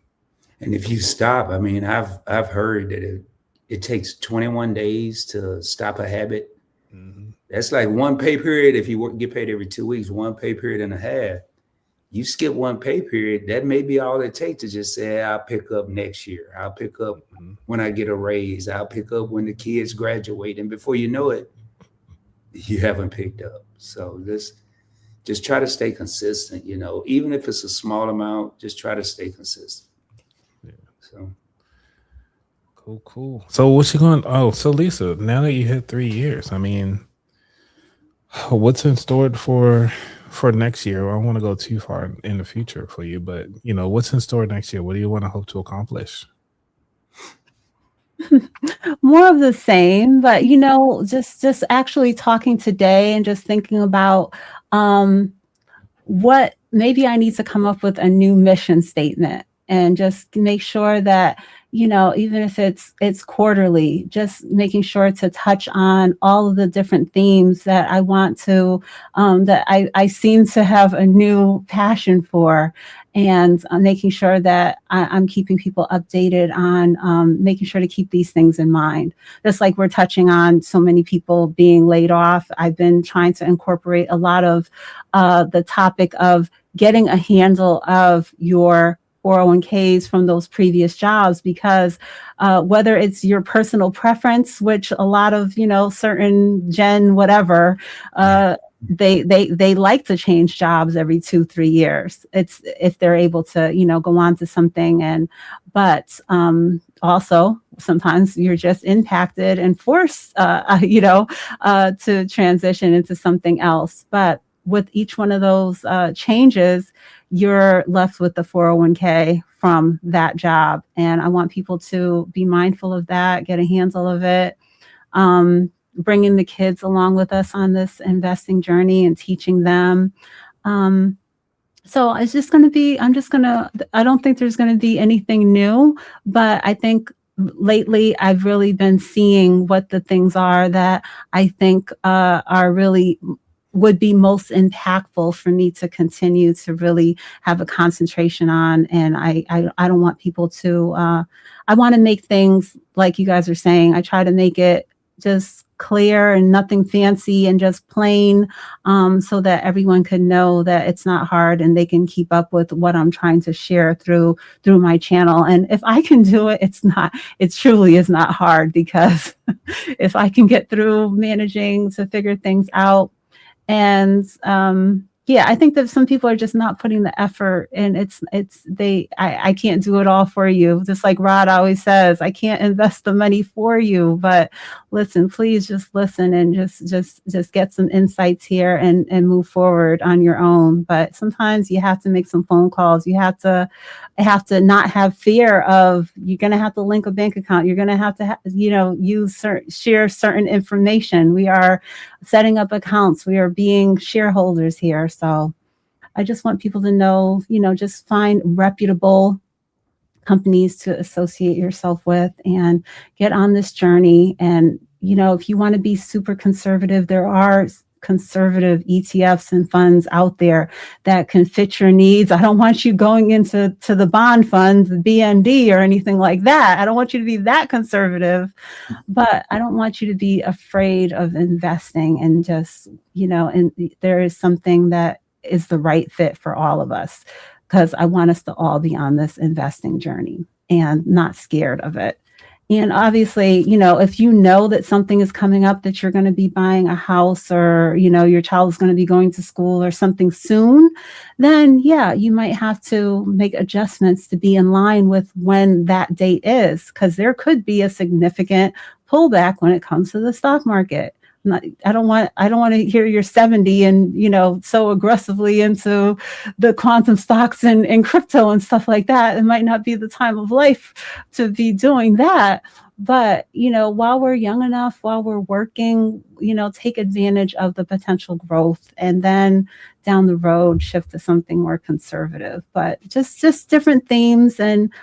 And if you stop, I mean, I've heard that it takes 21 days to stop a habit. Mm-hmm. That's like one pay period. If you get paid every 2 weeks, one pay period and a half. You skip one pay period, that may be all it takes to just say, I'll pick up next year. I'll pick up when I get a raise. I'll pick up when the kids graduate. And before you know it, you haven't picked up. So just try to stay consistent, even if it's a small amount, just try to stay consistent. Yeah. So cool. So what's you going? So Lisa, now that you hit 3 years, I mean, what's in store for next year? I don't want to go too far in the future for you, but what's in store next year? What do you want to hope to accomplish? More of the same, but just actually talking today and just thinking about what maybe I need to come up with a new mission statement. and just make sure that, you know, even if it's quarterly, just making sure to touch on all of the different themes that I want to, that I seem to have a new passion for, and making sure that I'm keeping people updated on making sure to keep these things in mind. Just like we're touching on so many people being laid off, I've been trying to incorporate a lot of the topic of getting a handle of your 401ks from those previous jobs, because whether it's your personal preference, which a lot of, you know, certain gen whatever, they like to change jobs every 2-3 years. It's if they're able to, you know, go on to something. And but also sometimes you're just impacted and forced you know, to transition into something else. But with each one of those changes, you're left with the 401k from that job. And I want people to be mindful of that, get a handle of it, bringing the kids along with us on this investing journey and teaching them. So it's just going to be, I don't think there's going to be anything new, but I think lately I've really been seeing what the things are that I think are really would be most impactful for me to continue to really have a concentration on. And I don't want people to, I want to make things like you guys are saying. I try to make it just clear and nothing fancy and just plain, so that everyone can know that it's not hard and they can keep up with what I'm trying to share through my channel. And if I can do it, it truly is not hard, because if I can get through managing to figure things out. And yeah, I think that some people are just not putting the effort, and I can't do it all for you. Just like Rod always says, I can't invest the money for you, but listen, please just listen and just get some insights here and move forward on your own. But sometimes you have to make some phone calls. You have to not have fear of, you're going to have to link a bank account. You're going to have to, share certain information. We are setting up accounts. We are being shareholders here. So I just want people to know, just find reputable companies to associate yourself with and get on this journey. And, if you want to be super conservative, there are conservative ETFs and funds out there that can fit your needs. I don't want you going into the bond funds, the BND or anything like that. I don't want you to be that conservative, but I don't want you to be afraid of investing and just, and there is something that is the right fit for all of us, because I want us to all be on this investing journey and not scared of it. And obviously, if you know that something is coming up, that you're going to be buying a house, or, your child is going to be going to school or something soon, then yeah, you might have to make adjustments to be in line with when that date is, because there could be a significant pullback when it comes to the stock market. I don't want to hear you're 70 and, so aggressively into the quantum stocks and crypto and stuff like that. It might not be the time of life to be doing that. But, while we're young enough, while we're working, take advantage of the potential growth, and then down the road, shift to something more conservative. But just different themes. And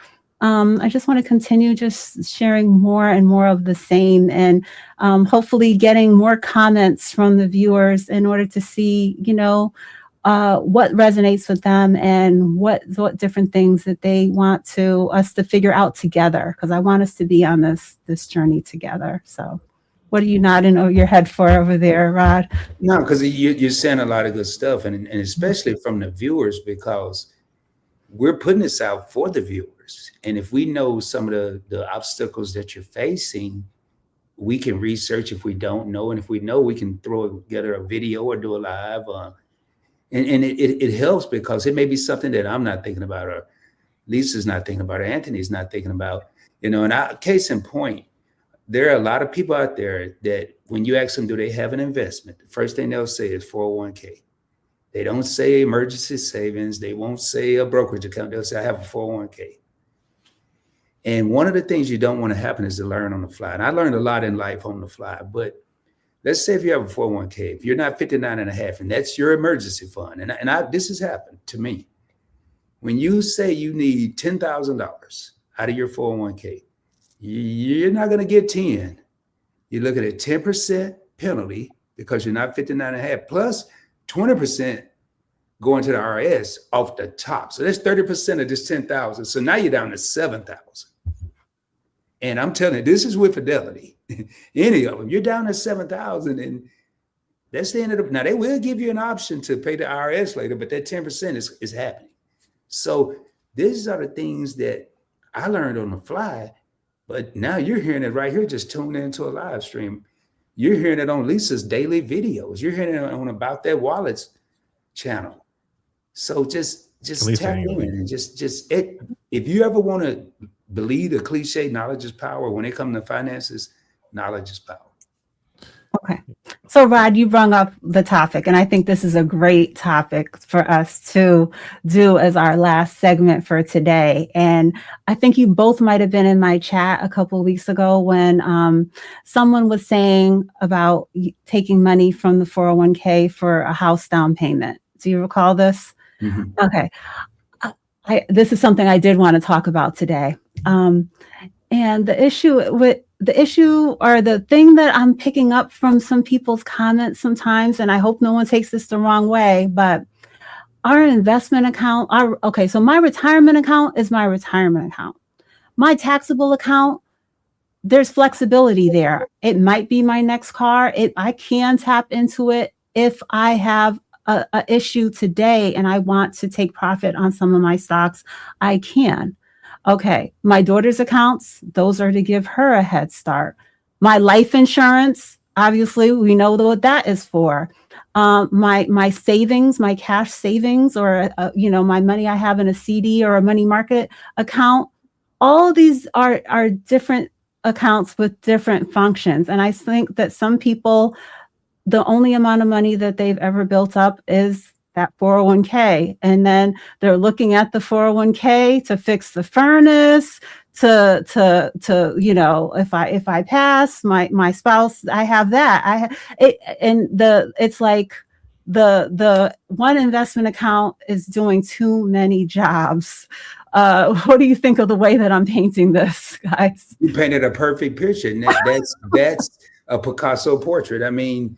I just want to continue just sharing more and more of the same, and hopefully getting more comments from the viewers in order to see, what resonates with them and what different things that they want us to figure out together, because I want us to be on this journey together. So what are you nodding your head for over there, Rod? No, because you're saying a lot of good stuff, and especially from the viewers, because we're putting this out for the viewers. And if we know some of the obstacles that you're facing, we can research if we don't know. And if we know, we can throw together a video or do a live. And it helps, because it may be something that I'm not thinking about, or Lisa's not thinking about, or Anthony's not thinking about. And case in point, there are a lot of people out there that when you ask them, do they have an investment? The first thing they'll say is 401k. They don't say emergency savings. They won't say a brokerage account. They'll say, I have a 401k. And one of the things you don't want to happen is to learn on the fly. And I learned a lot in life on the fly. But let's say if you have a 401k, if you're not 59 and a half, and that's your emergency fund, and this has happened to me. When you say you need $10,000 out of your 401k, you're not going to get 10. You're looking at 10% penalty because you're not 59.5 plus 20% going to the IRS off the top. So that's 30% of this 10,000. So now you're down to 7,000. And I'm telling you, this is with Fidelity. Any of them, you're down to 7,000, and that's the end of the. Now they will give you an option to pay the IRS later, but that 10% is happening. So these are the things that I learned on the fly. But now you're hearing it right here. Just tune into a live stream. You're hearing it on Lisa's daily videos. You're hearing it on About That Wallets channel. So just tap in and just if you ever want to believe the cliche, knowledge is power. When it comes to finances, knowledge is power. Okay. So Rod, you brought up the topic, and I think this is a great topic for us to do as our last segment for today. And I think you both might have been in my chat a couple of weeks ago when someone was saying about taking money from the 401k for a house down payment. Do you recall this? Mm-hmm. Okay. This is something I did want to talk about today. And the issue or the thing that I'm picking up from some people's comments sometimes, and I hope no one takes this the wrong way, but our investment account, so my retirement account is my retirement account. My taxable account, there's flexibility there. It might be my next car. I can tap into it if I have a issue today and I want to take profit on some of my stocks, I can. Okay, my daughter's accounts, those are to give her a head start. My life insurance, obviously, we know what that is for. My savings, my cash savings, or my money I have in a CD or a money market account. All of these are different accounts with different functions, and I think that some people, the only amount of money that they've ever built up is that 401k. And then they're looking at the 401k to fix the furnace, to if I pass my spouse, I have that. It's like the one investment account is doing too many jobs. What do you think of the way that I'm painting this, guys? You painted a perfect picture. And that's a Picasso portrait. I mean,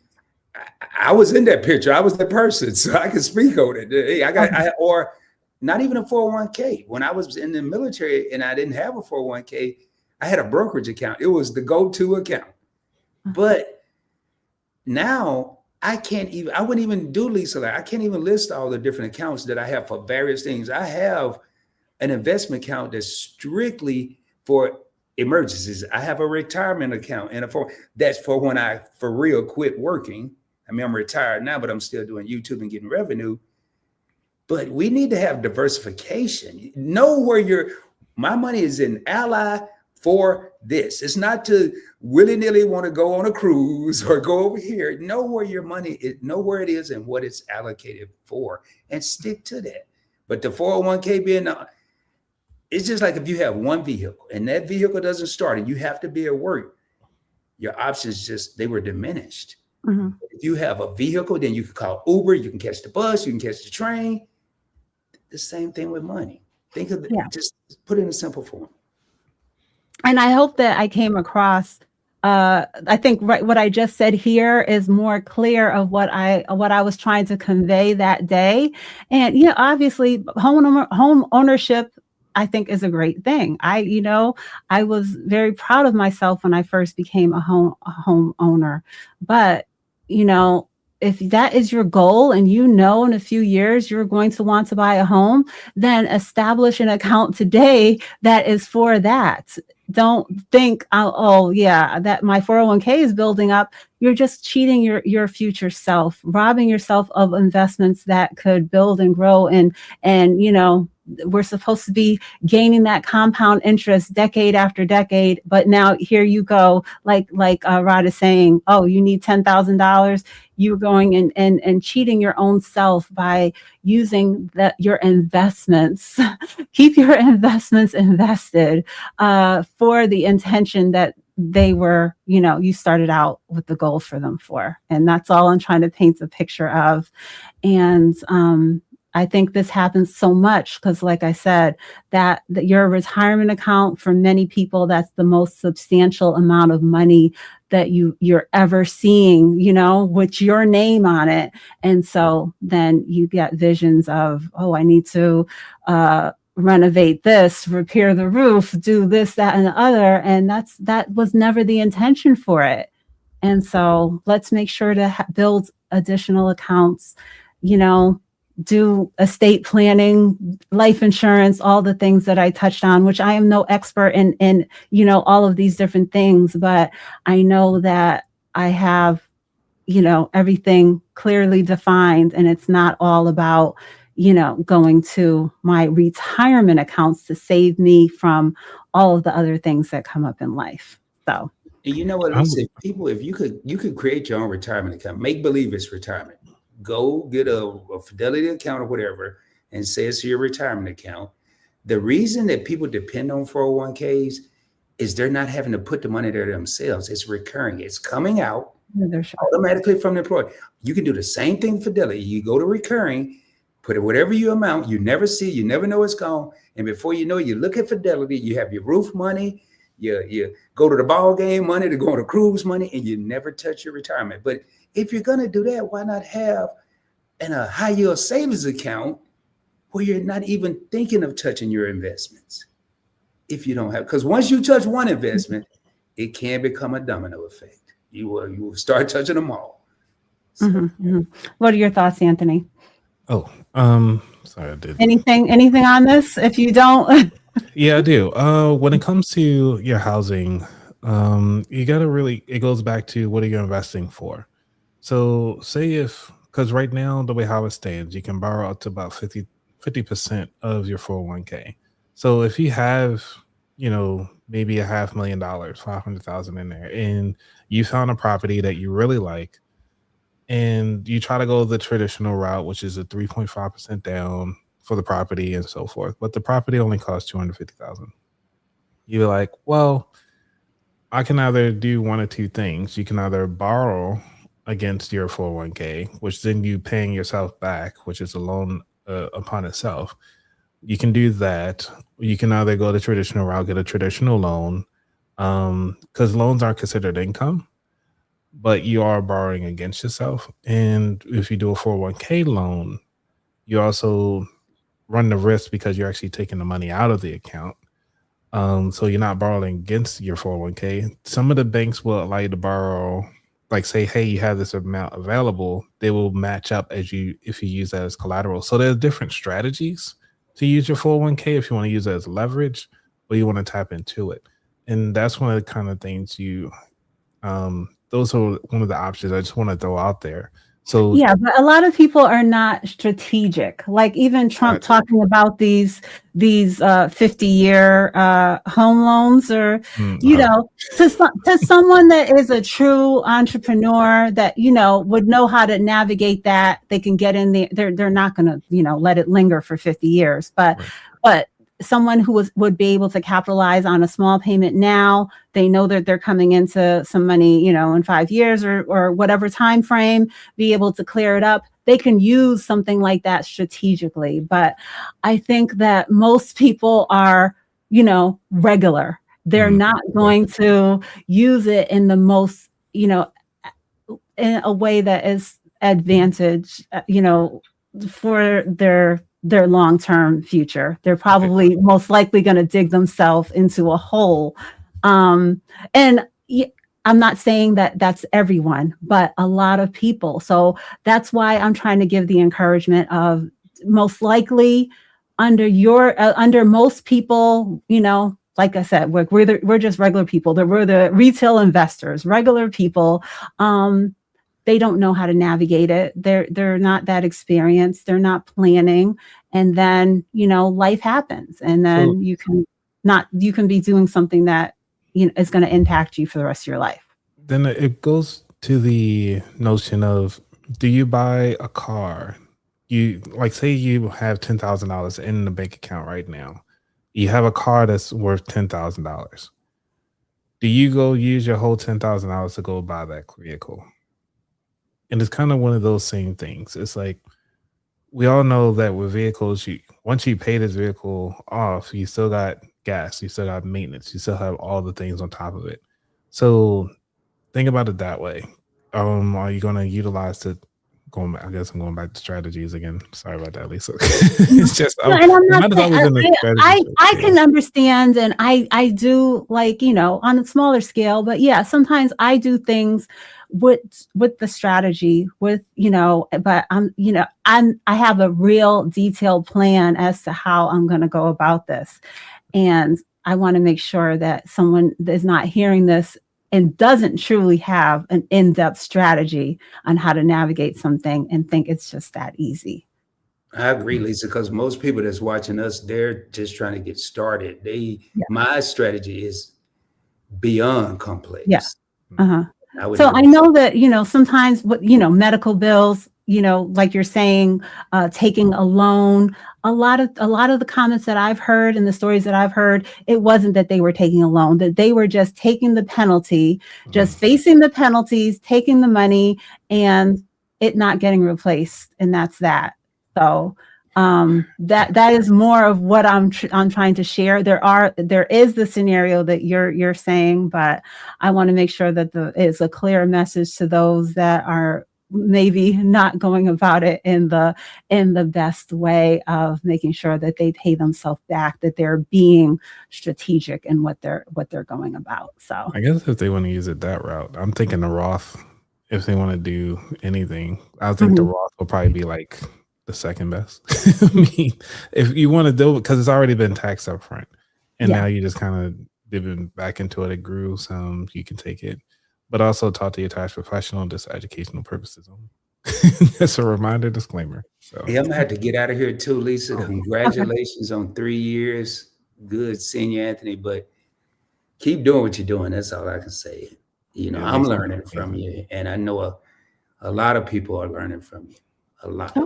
I was in that picture. I was the person, so I can speak on it. Or not even a 401k. When I was in the military and I didn't have a 401k, I had a brokerage account. It was the go-to account. But now I wouldn't even do Lisa. I can't even list all the different accounts that I have for various things. I have an investment account that's strictly for emergencies. I have a retirement account and that's for when I for real quit working. I mean, I'm retired now, but I'm still doing YouTube and getting revenue. But we need to have diversification. Know where my money is in Ally for this. It's not to willy-nilly want to go on a cruise or go over here. Know where your money is, know where it is and what it's allocated for, and stick to that. But the 401k being it's just like if you have one vehicle and that vehicle doesn't start and you have to be at work, your options they were diminished. Mm-hmm. If you have a vehicle, then you can call Uber, you can catch the bus, you can catch the train. The same thing with money. Think of it, just put it in a simple form. And I hope that I came across, I think what I just said here is more clear of what I was trying to convey that day. And, obviously home ownership, I think, is a great thing. I was very proud of myself when I first became a home owner. But, if that is your goal and in a few years you're going to want to buy a home, then establish an account today that is for that. Don't think, that my 401k is building up. You're just cheating your future self, robbing yourself of investments that could build and grow. And we're supposed to be gaining that compound interest decade after decade. But now here you go, like Rod is saying, you need $10,000. You're going and cheating your own self by using your investments. Keep your investments invested for the intention that they were, you started out with the goal for them for. And that's all I'm trying to paint a picture of. And I think this happens so much because, like I said, that your retirement account, for many people, that's the most substantial amount of money that you're ever seeing, with your name on it. And so then you get visions of, oh, I need to renovate this, repair the roof, do this, that, and the other. And that was never the intention for it. And so let's make sure to build additional accounts, do estate planning, life insurance, all the things that I touched on, which I am no expert in all of these different things, but I know that I have, everything clearly defined, and it's not all about, going to my retirement accounts to save me from all of the other things that come up in life. So. And you know what, Lisa, if you could create your own retirement account, make believe it's retirement. Go get a Fidelity account or whatever and say it's your retirement account. The reason that people depend on 401ks is they're not having to put the money there themselves. It's recurring. It's coming out automatically from the employer. You can do the same thing Fidelity. You go to recurring, put it whatever you amount, you never see, you never know it's gone. And before you know it, you look at Fidelity, you have your roof money, you go to the ball game money, to go on a cruise money, and you never touch your retirement. But if you're going to do that, why not have a high yield savings account where you're not even thinking of touching your investments? If you don't have, because once you touch one investment, it can become a domino effect. You will start touching them all. So. What are your thoughts, Anthony? Oh, sorry, I did. Anything on this? If you don't. Yeah, I do. When it comes to your housing, you got to it goes back to what are you investing for? So say because right now, the way how it stands, you can borrow up to about 50% of your 401k. So if you have, maybe $500,000, 500,000 in there, and you found a property that you really like, and you try to go the traditional route, which is a 3.5% down for the property and so forth, but the property only costs $250,000. You're like, well, I can either do one or two things. You can either borrow against your 401k, which then you paying yourself back, which is a loan upon itself. You can do that. You can either go the traditional route, get a traditional loan, because loans aren't considered income, but you are borrowing against yourself. And if you do a 401k loan, you also run the risk because you're actually taking the money out of the account. So you're not borrowing against your 401k. Some of the banks will allow you to borrow, like say, hey, you have this amount available. They will match up if you use that as collateral. So there's different strategies to use your 401k if you want to use it as leverage, or you want to tap into it. And that's one of the kind of things those are one of the options I just want to throw out there. So yeah, but a lot of people are not strategic. Like even Trump talking about these 50-year home loans, or to someone that is a true entrepreneur that would know how to navigate that. They can get in there. They're not going to let it linger for 50 years. But someone who would be able to capitalize on a small payment now, they know that they're coming into some money, in 5 years or whatever time frame, be able to clear it up. They can use something like that strategically. But I think that most people are, regular. They're not going to use it in the most, in a way that is advantage, for their long-term future. They're probably most likely going to dig themselves into a hole. And I'm not saying that that's everyone, but a lot of people. So that's why I'm trying to give the encouragement of most likely under most people, like I said, we're just regular people. We're the retail investors, regular people. They don't know how to navigate it. They're not that experienced. They're not planning. And then, life happens. And then you can be doing something that, is going to impact you for the rest of your life. Then it goes to the notion of, do you buy a car? Say you have $10,000 in the bank account right now. You have a car that's worth $10,000. Do you go use your whole $10,000 to go buy that vehicle? And it's kind of one of those same things. It's like, we all know that with vehicles, once you pay this vehicle off, you still got gas, you still got maintenance, you still have all the things on top of it. So think about it that way. Are you going to utilize it? I guess I'm going back to strategies again. Sorry about that, Lisa. It's just No, and I'm not saying, strategy. I can understand, and I do, like, on a smaller scale, but yeah, sometimes I do things with the strategy, but I have a real detailed plan as to how I'm going to go about this, and I want to make sure that someone is not hearing this and doesn't truly have an in-depth strategy on how to navigate something and think it's just that easy. I agree, Lisa, because most people that's watching us, they're just trying to get started. My strategy is beyond complex. Yeah. So I know that, sometimes medical bills, like you're saying, taking a loan, a lot of the comments that I've heard and the stories that I've heard, it wasn't that they were taking a loan, that they were just taking the penalty, just facing the penalties, taking the money, and it not getting replaced. And that's that. So that is more of what I'm trying to share. There is the scenario that you're saying, but I want to make sure that it's a clear message to those that are maybe not going about it in the best way of making sure that they pay themselves back, that they're being strategic in what they're going about. So I guess if they want to use it that route, I'm thinking the Roth. If they want to do anything, I think the Roth will probably be like the second best. I mean, if you want to do it, because it's already been taxed up front, and now you just kind of dipping back into it. It grew some, you can take it, but also talk to your tax professional, just for educational purposes only. That's a reminder, disclaimer. So I'm gonna have to get out of here too, Lisa. Congratulations on 3 years. Good seeing you, Anthony, but keep doing what you're doing. That's all I can say. I'm learning from you, and I know a lot of people are learning from you. A lot.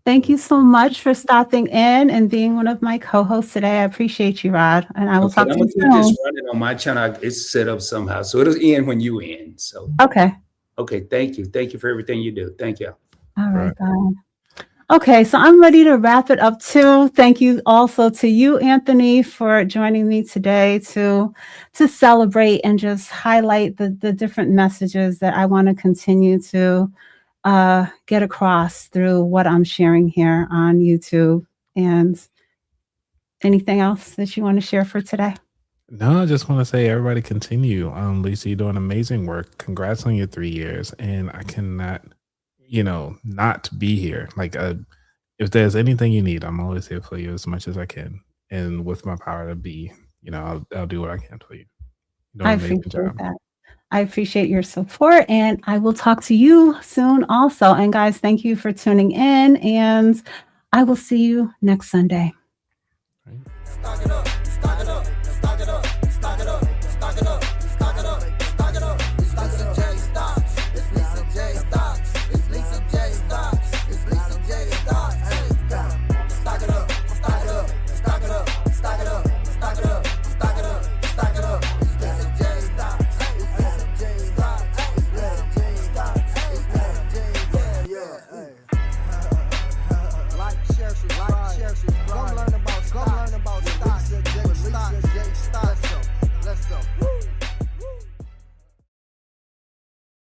Thank you so much for stopping in and being one of my co-hosts today. I appreciate you, Rod. And I will talk to you soon. I'm just running on my channel. It's set up somehow, so it'll end when you end. So okay. Thank you for everything you do. Thank you. All right, bye. Okay, so I'm ready to wrap it up too. Thank you also to you, Anthony, for joining me today to celebrate and just highlight the different messages that I want to continue to get across through what I'm sharing here on YouTube. And anything else that you want to share for today? No, I just want to say everybody continue. Lisa, you're doing amazing work. Congrats on your 3 years. And I cannot, not be here. Like, if there's anything you need, I'm always here for you as much as I can. And with my power to be, I'll do what I can for you. I appreciate that. I appreciate your support, and I will talk to you soon also. And guys, thank you for tuning in, and I will see you next Sunday.